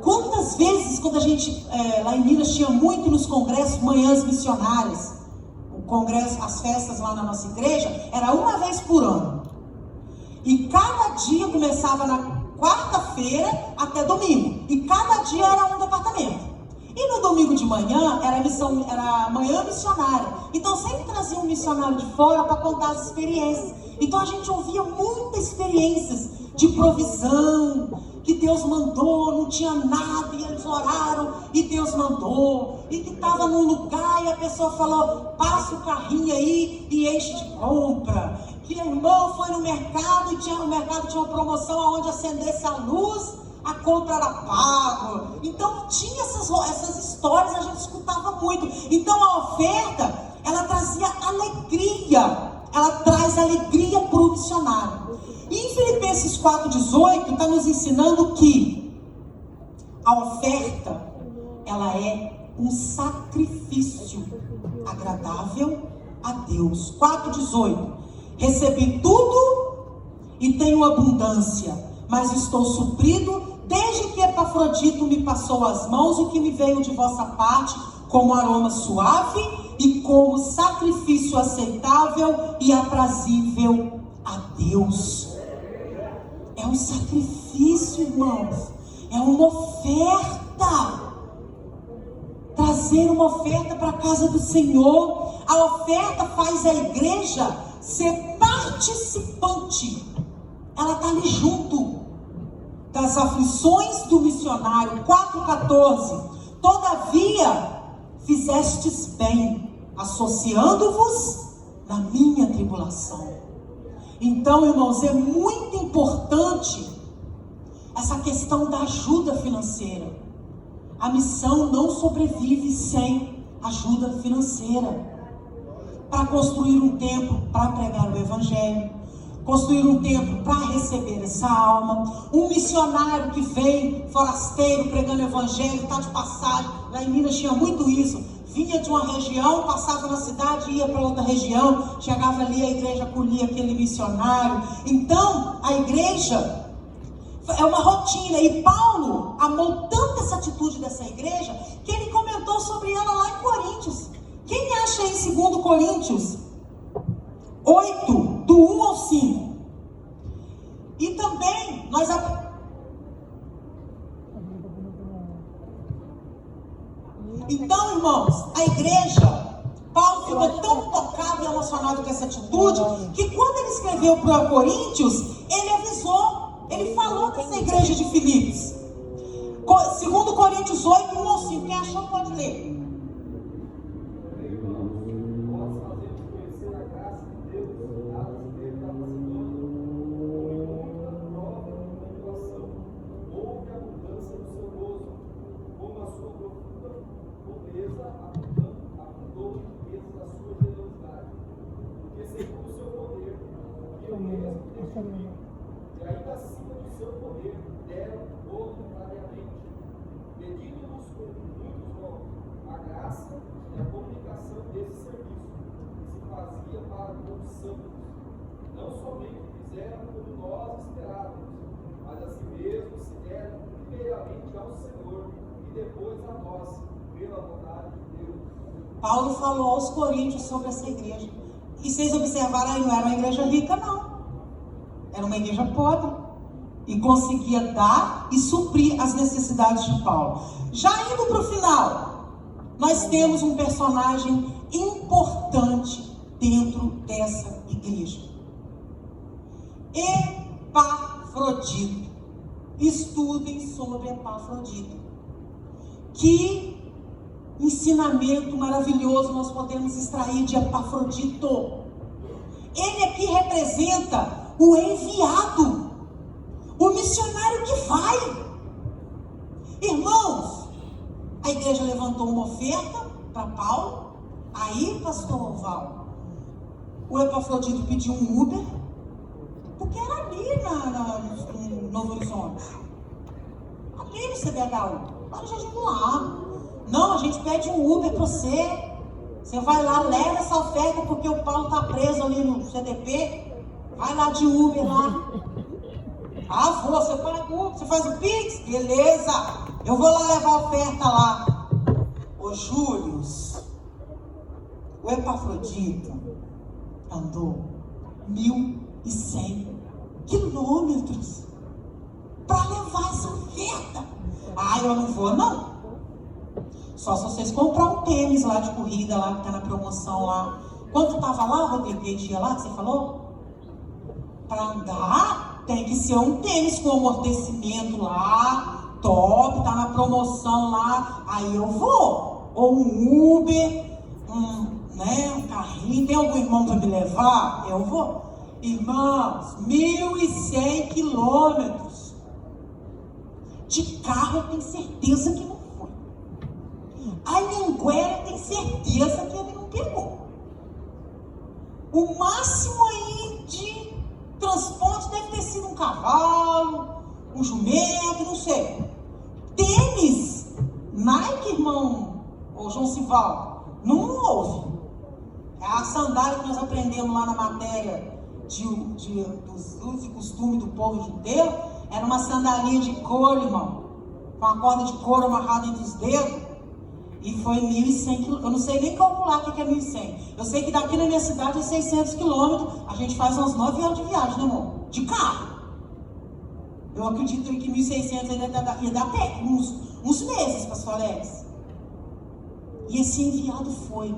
Quantas vezes, quando a gente, lá em Minas, tinha muito nos congressos, manhãs missionárias, o congresso, as festas lá na nossa igreja, era uma vez por ano. E cada dia começava na quarta-feira até domingo. E cada dia era um departamento. E no domingo de manhã, era manhã missionária. Então sempre trazia um missionário de fora para contar as experiências. Então a gente ouvia muitas experiências de provisão, que Deus mandou, não tinha nada, e eles oraram, e Deus mandou, e que estava num lugar, e a pessoa falou, passa o carrinho aí, e enche de compra, que o irmão foi no mercado, e no mercado tinha uma promoção, onde acendesse a luz, a compra era paga. Então tinha essas histórias, a gente escutava muito. Então a oferta, ela trazia alegria, ela traz alegria para o missionário. E em Filipenses 4:18 está nos ensinando que a oferta, ela é um sacrifício agradável a Deus. 4:18: recebi tudo e tenho abundância, mas estou suprido desde que Epafrodito me passou as mãos, o que me veio de vossa parte como aroma suave e como sacrifício aceitável e aprazível a Deus. É um sacrifício, irmãos. É uma oferta. Trazer uma oferta para a casa do Senhor. A oferta faz a igreja ser participante. Ela está ali junto das aflições do missionário. 4,14. Todavia, fizestes bem, associando-vos na minha tribulação. Então, irmãos, é muito importante essa questão da ajuda financeira. A missão não sobrevive sem ajuda financeira. Para construir um templo, para pregar o evangelho, construir um templo para receber essa alma. Um missionário que vem forasteiro pregando o evangelho, está de passagem. Lá em Minas tinha muito isso. Vinha de uma região, passava na cidade, ia para outra região, chegava ali, a igreja acolhia aquele missionário. Então, a igreja é uma rotina. E Paulo amou tanto essa atitude dessa igreja, que ele comentou sobre ela lá em Coríntios. Quem acha em 2 Coríntios 8, do 1 ao 5? E também, nós... Então, irmãos, a igreja, Paulo ficou tão tocado e emocionado com essa atitude, que quando ele escreveu para Coríntios, ele avisou, ele falou dessa igreja de Filipos. 2 Coríntios 8, 1 ao 5, quem achou pode ler. E ainda acima do seu poder, deram voluntariamente, pedindo-nos com muitos dons a graça e a comunicação desse serviço, que se fazia para com os santos. Não somente fizeram como nós esperávamos, mas a si mesmos se deram primeiramente ao Senhor e depois a nós, pela vontade de Deus. Paulo falou aos coríntios sobre essa igreja. E vocês observaram aí, não era uma igreja rica, não. Era uma igreja pobre. E conseguia dar e suprir as necessidades de Paulo. Já indo para o final, nós temos um personagem importante dentro dessa igreja. Epafrodito. Estudem sobre Epafrodito. Que ensinamento maravilhoso nós podemos extrair de Epafrodito. Ele aqui representa o enviado, o missionário que vai. Irmãos, a igreja levantou uma oferta para Paulo. Aí, pastor Val, o Epafrodito pediu um Uber, porque era ali no Novo Horizonte, ali no CBHU, lá no Jardim do Lago. Não, a gente pede um Uber para você. Você vai lá, leva essa oferta, porque o Paulo está preso ali no CDP. Vai lá de Uber lá. Ah, você paga o Uber, você faz o Pix? Beleza, eu vou lá levar a oferta lá. Ô Júlio, o Epafrodito andou 1.100 quilômetros para levar essa oferta. Ah, eu não vou não. Só se vocês comprar um tênis lá de corrida lá, que tá na promoção lá. Quanto tava lá, Rodrigo, aquele dia lá que você falou? Para andar, tem que ser um tênis com amortecimento lá, top, tá na promoção lá. Aí eu vou. Ou um Uber, um carrinho. Tem algum irmão para me levar? Eu vou. Irmãos, 1.100 quilômetros. De carro eu tenho certeza que não foi. A Anhanguera tem certeza que ele não pegou. O máximo aí de transporte deve ter sido um cavalo, um jumento, não sei. Tênis, Nike, irmão, ou João Sival, não houve. É a sandália que nós aprendemos lá na matéria dos usos e costumes do povo judeu. Era uma sandalinha de couro, irmão, com a corda de couro amarrada entre os dedos. E foi 1.100 quilômetros. Eu não sei nem calcular o que é 1.100. Eu sei que daqui na minha cidade é 600 quilômetros. A gente faz uns 9 anos de viagem, né, amor? De carro. Eu acredito que 1.600 ainda ia dar até uns meses para as Soleres. E esse enviado foi.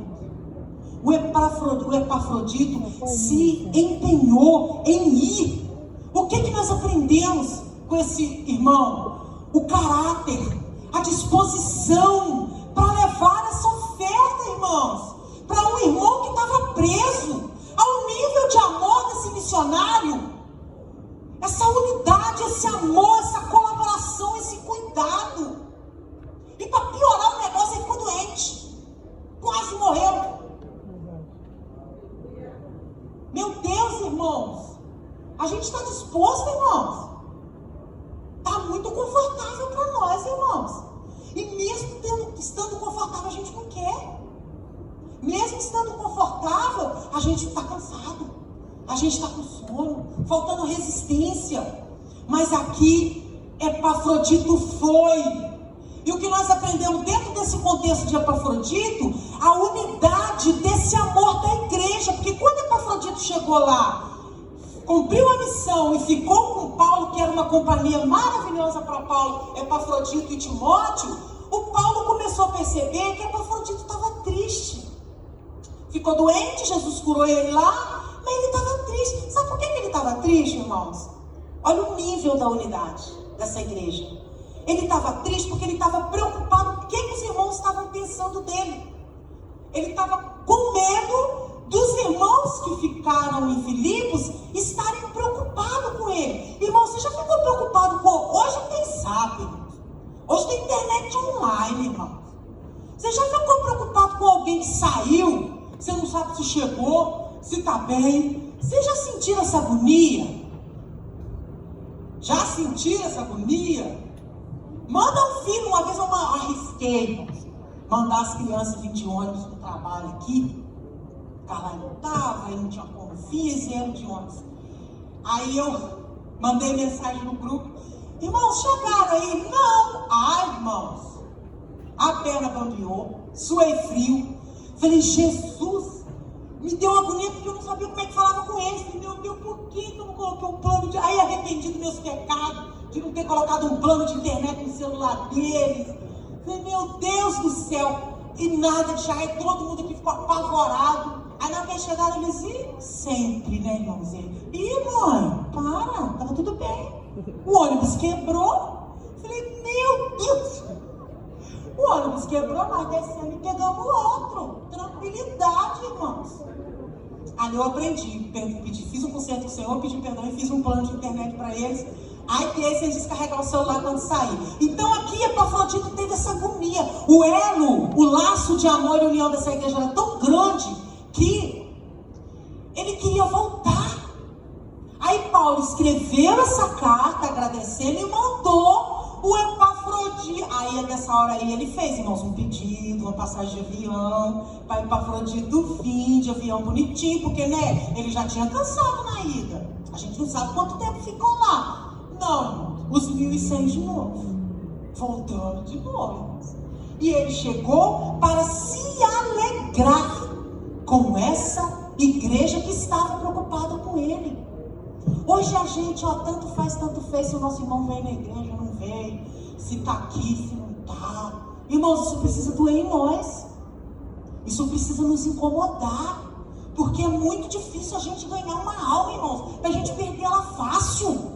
O Epafrodito se empenhou em ir. O que nós aprendemos com esse irmão? O caráter, a disposição para levar essa oferta, irmãos, para um irmão que estava preso, ao nível de amor desse missionário, essa unidade, esse amor, essa colaboração, esse cuidado. E para piorar o negócio, ele ficou doente, quase morreu. Meu Deus, irmãos, a gente está disposto, irmãos. Está muito confortável para nós, irmãos. E mesmo estando confortável, a gente não quer. Mesmo estando confortável, a gente está cansado. A gente está com sono, faltando resistência. Mas aqui, Epafrodito foi. E o que nós aprendemos dentro desse contexto de Epafrodito, a unidade desse amor da igreja. Porque quando Epafrodito chegou lá, cumpriu a missão e ficou com Paulo, que era uma companhia maravilhosa para Paulo, Epafrodito e Timóteo, o Paulo começou a perceber que Epafrodito estava triste. Ficou doente, Jesus curou ele lá, mas ele estava triste. Sabe por que ele estava triste, irmãos? Olha o nível da unidade dessa igreja. Ele estava triste porque ele estava preocupado com o que os irmãos estavam pensando dele. Ele estava com medo dos irmãos que ficaram em Filipos estarem preocupados com ele. Irmão, você já ficou preocupado com... Hoje tem Zap, irmão. Hoje tem internet online, irmão. Você já ficou preocupado com alguém que saiu? Você não sabe se chegou, se está bem. Você já sentiu essa agonia? Já sentiu essa agonia? Manda um filho. Uma vez eu arrisquei, irmãos, mandar as crianças vir de ônibus para o trabalho aqui. Carla não estava, aí não tinha como, fizeram de ônibus. Aí eu mandei mensagem no grupo: irmãos, chegaram aí? Não. Ai, irmãos, a perna bambeou, suei frio. Falei, Jesus, me deu agonia porque eu não sabia como é que falava com eles. Falei, meu Deus, por que eu não coloquei um plano de... Aí arrependi dos meus pecados, de não ter colocado um plano de internet no celular deles. Falei, meu Deus do céu. E nada de chegar, todo mundo aqui ficou apavorado. Aí na hora que chegaram, eles iam sempre, né, irmãos? Ih, mãe, para, tava tudo bem. O ônibus quebrou. Falei, meu Deus. O ônibus quebrou, nós descemos e pegamos outro. Tranquilidade, irmãos. Aí eu aprendi, fiz um concerto com o Senhor, pedi perdão e fiz um plano de internet para eles. Aí que eles descarregar o celular quando sair. Então aqui Epafrodito teve essa agonia. O elo, o laço de amor e união dessa igreja era tão grande que ele queria voltar. Aí Paulo escreveu essa carta agradecendo e mandou o Epafrodito. Aí nessa hora aí ele fez, irmãos, um pedido, uma passagem de avião para Epafrodito vir de avião bonitinho, porque né, ele já tinha cansado na ida. A gente não sabe quanto tempo ficou lá. Não, os 1.100 de novo, voltando de novo. E ele chegou para se alegrar com essa igreja que estava preocupada com ele. Hoje a gente, tanto faz, tanto fez, se o nosso irmão veio na igreja, não veio, se está aqui, se não está. Irmãos, isso precisa doer em nós. Isso precisa nos incomodar. Porque é muito difícil a gente ganhar uma alma, irmãos, para a gente perder ela fácil.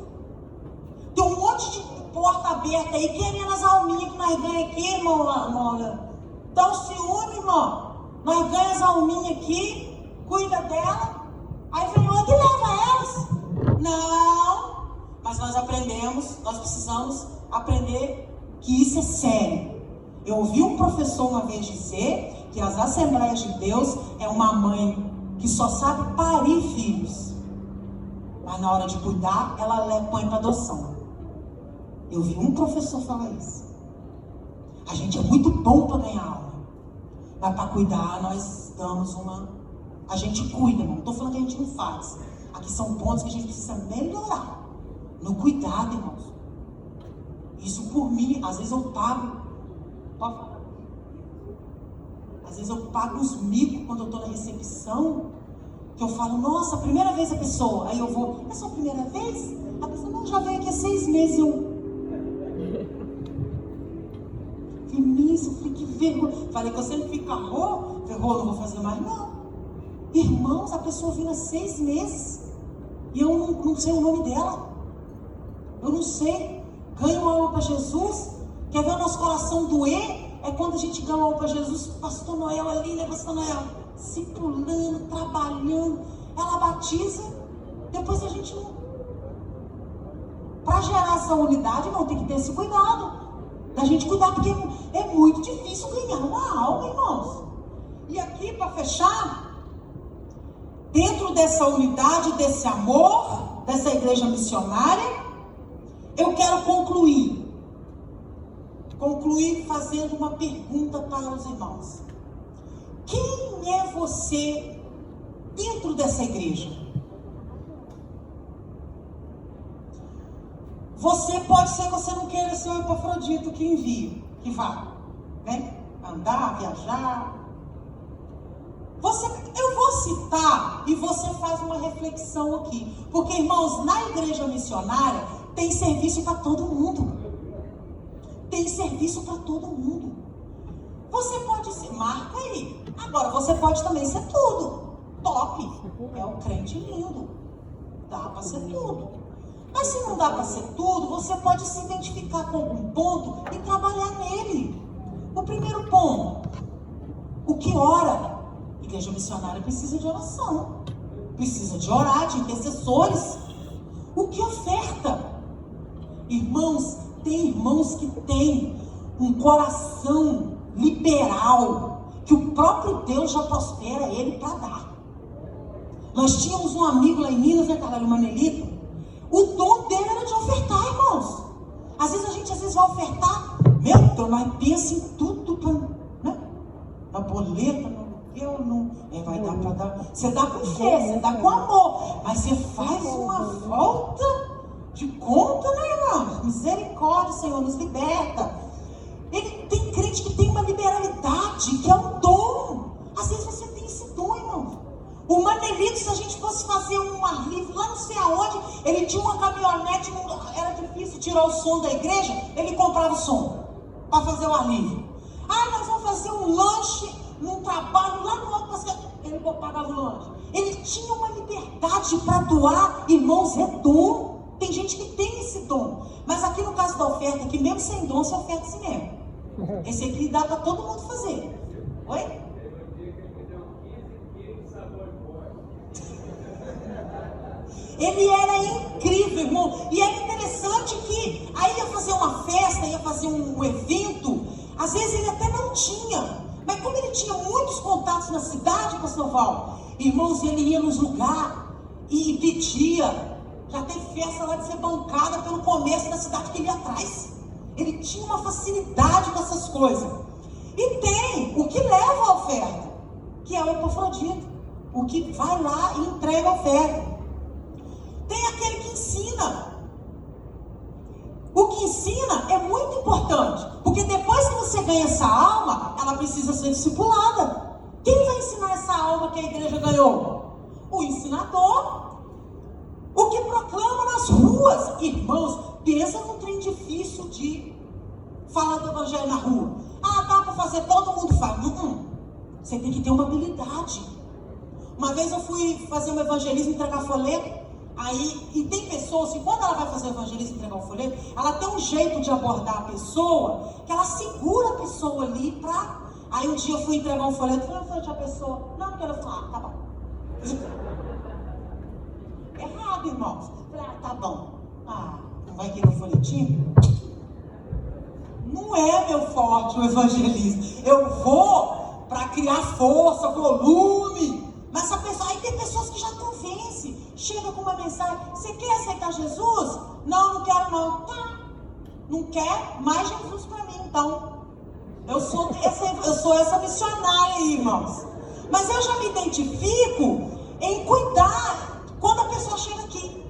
Tem um monte de porta aberta aí, querendo as alminhas que nós ganhamos aqui, irmão, Laura. Dá um ciúme, irmão. Nós ganhamos as alminhas aqui, cuida dela, aí vem outro e leva elas. Não. Mas nós aprendemos, nós precisamos aprender que isso é sério. Eu ouvi um professor uma vez dizer que as Assembleias de Deus é uma mãe que só sabe parir filhos, mas na hora de cuidar, ela põe para adoção. Eu vi um professor falar isso. A gente é muito bom para ganhar alma, mas para cuidar nós damos uma... A gente cuida, não estou falando que a gente não faz. Aqui são pontos que a gente precisa melhorar no cuidado, irmãos. Isso por mim, às vezes eu pago. Pode falar. Às vezes eu pago uns micos quando eu estou na recepção, que eu falo, nossa, primeira vez a pessoa. Aí eu vou, é sua primeira vez? A pessoa, não, já veio aqui há 6 meses. Eu falei, que vergonha. Falei que eu sempre fico arro, não vou fazer mais, não. Irmãos, a pessoa vindo há 6 meses e eu não sei o nome dela. Eu não sei. Ganha uma alma para Jesus. Quer ver o nosso coração doer? É quando a gente ganha uma alma para Jesus. Pastor Noel ali, né, Pastor Noel? Discipulando, trabalhando. Ela batiza. Depois a gente não. Para gerar essa unidade, não tem que ter esse cuidado. Da gente cuidar, porque é muito difícil ganhar uma alma, irmãos. E aqui, para fechar, dentro dessa unidade, desse amor, dessa igreja missionária, eu quero concluir fazendo uma pergunta para os irmãos. Quem é você dentro dessa igreja? Você pode ser, você não queira ser o Epafrodito que envia, que vá, né? Andar, viajar. Eu vou citar e você faz uma reflexão aqui. Porque, irmãos, na igreja missionária tem serviço para todo mundo. Tem serviço para todo mundo. Você pode ser, marca aí. Agora, você pode também ser tudo. Top. É o crente lindo. Dá para ser tudo. Mas se não dá para ser tudo, você pode se identificar com algum ponto e trabalhar nele. O primeiro ponto, o que ora? A igreja missionária precisa de oração, precisa de orar, de intercessores. O que oferta? Irmãos, tem irmãos que têm um coração liberal, que o próprio Deus já prospera ele para dar. Nós tínhamos um amigo lá em Minas, né, Carla, o Manelito. O dom dele era de ofertar, irmãos. Às vezes a gente vai ofertar, meu Deus, nós pensa em tudo, né? Na boleta, vai dar para dar. Você dá com fé, você dá com amor, mas você faz uma volta de conta, né, irmãos? Misericórdia, Senhor, nos liberta. Tem crente que tem uma liberalidade, que é um dom. Às vezes você tem esse dom, irmão. O Manelito, se a gente fosse fazer um ar livre lá não sei aonde, ele tinha uma caminhonete, era difícil tirar o som da igreja, ele comprava o som para fazer o ar livre. Nós vamos fazer um lanche num trabalho lá no alto, ele pagava o lanche. Ele tinha uma liberdade para doar, irmãos, é dom. Tem gente que tem esse dom. Mas aqui no caso da oferta, que mesmo sem dom, você oferta assim mesmo. Esse aqui dá para todo mundo fazer. Oi? Ele era incrível, irmão. E era interessante que aí ia fazer uma festa, ia fazer um evento. Às vezes ele até não tinha. Mas como ele tinha muitos contatos na cidade, Pastor Val, irmãos, ele ia nos lugares e pedia. Já teve festa lá de ser bancada pelo comércio da cidade que ele ia atrás. Ele tinha uma facilidade com essas coisas. E tem o que leva a oferta, que é o Epafrodito. O que vai lá e entrega a oferta. Tem aquele que ensina. O que ensina é muito importante, porque depois que você ganha essa alma, ela precisa ser discipulada. Quem vai ensinar essa alma que a igreja ganhou? O ensinador. O que proclama nas ruas. Irmãos, pensa num trem difícil de falar do evangelho na rua. Dá para fazer, todo mundo faz. Você tem que ter uma habilidade. Uma vez eu fui fazer um evangelismo, entregar folheto. E tem pessoas que quando ela vai fazer o evangelismo, entregar um folheto, ela tem um jeito de abordar a pessoa, que ela segura a pessoa ali pra... Aí um dia eu fui entregar um folheto, falei frente à pessoa, não quero falar, tá bom. Errado, irmãos. Falei, tá bom. Não vai querer um folhetinho? Não é meu forte o evangelismo. Eu vou para criar força, volume. Mas a pessoa, aí tem pessoas que já convencem. Chega com uma mensagem, você quer aceitar Jesus? Não quero não. Tá. Não quer? Mais Jesus para mim, então. Eu sou essa missionária aí, irmãos. Mas eu já me identifico em cuidar quando a pessoa chega aqui.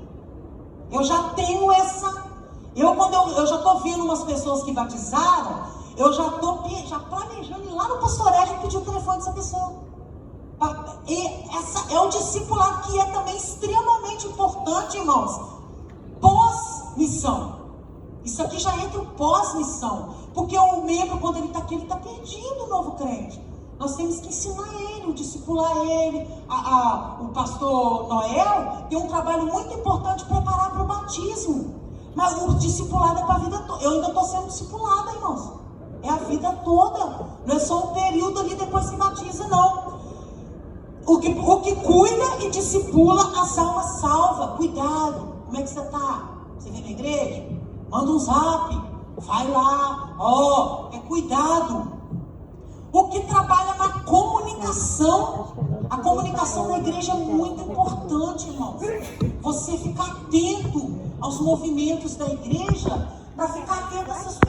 Eu já tenho essa... Eu já estou vendo umas pessoas que batizaram, eu já estou planejando ir lá no pastoreio e pedir o telefone dessa pessoa. E essa é o discipulado que é também extremamente importante, irmãos. Pós-missão. Isso aqui já entra o pós-missão. Porque o membro, quando ele está aqui, ele está perdido, o novo crente. Nós temos que ensinar ele, discipular ele. O pastor Noel tem um trabalho muito importante de preparar para o batismo. Mas o discipulado é para a vida toda. Eu ainda estou sendo discipulada, irmãos. É a vida toda. Não é só um período ali depois que batiza, não. O que cuida e discipula as almas salva. Cuidado. Como é que você está? Você vem na igreja? Manda um zap. Vai lá. É cuidado. O que trabalha na comunicação. A comunicação na igreja é muito importante, irmãos. Você ficar atento aos movimentos da igreja, para ficar atento a essas pessoas.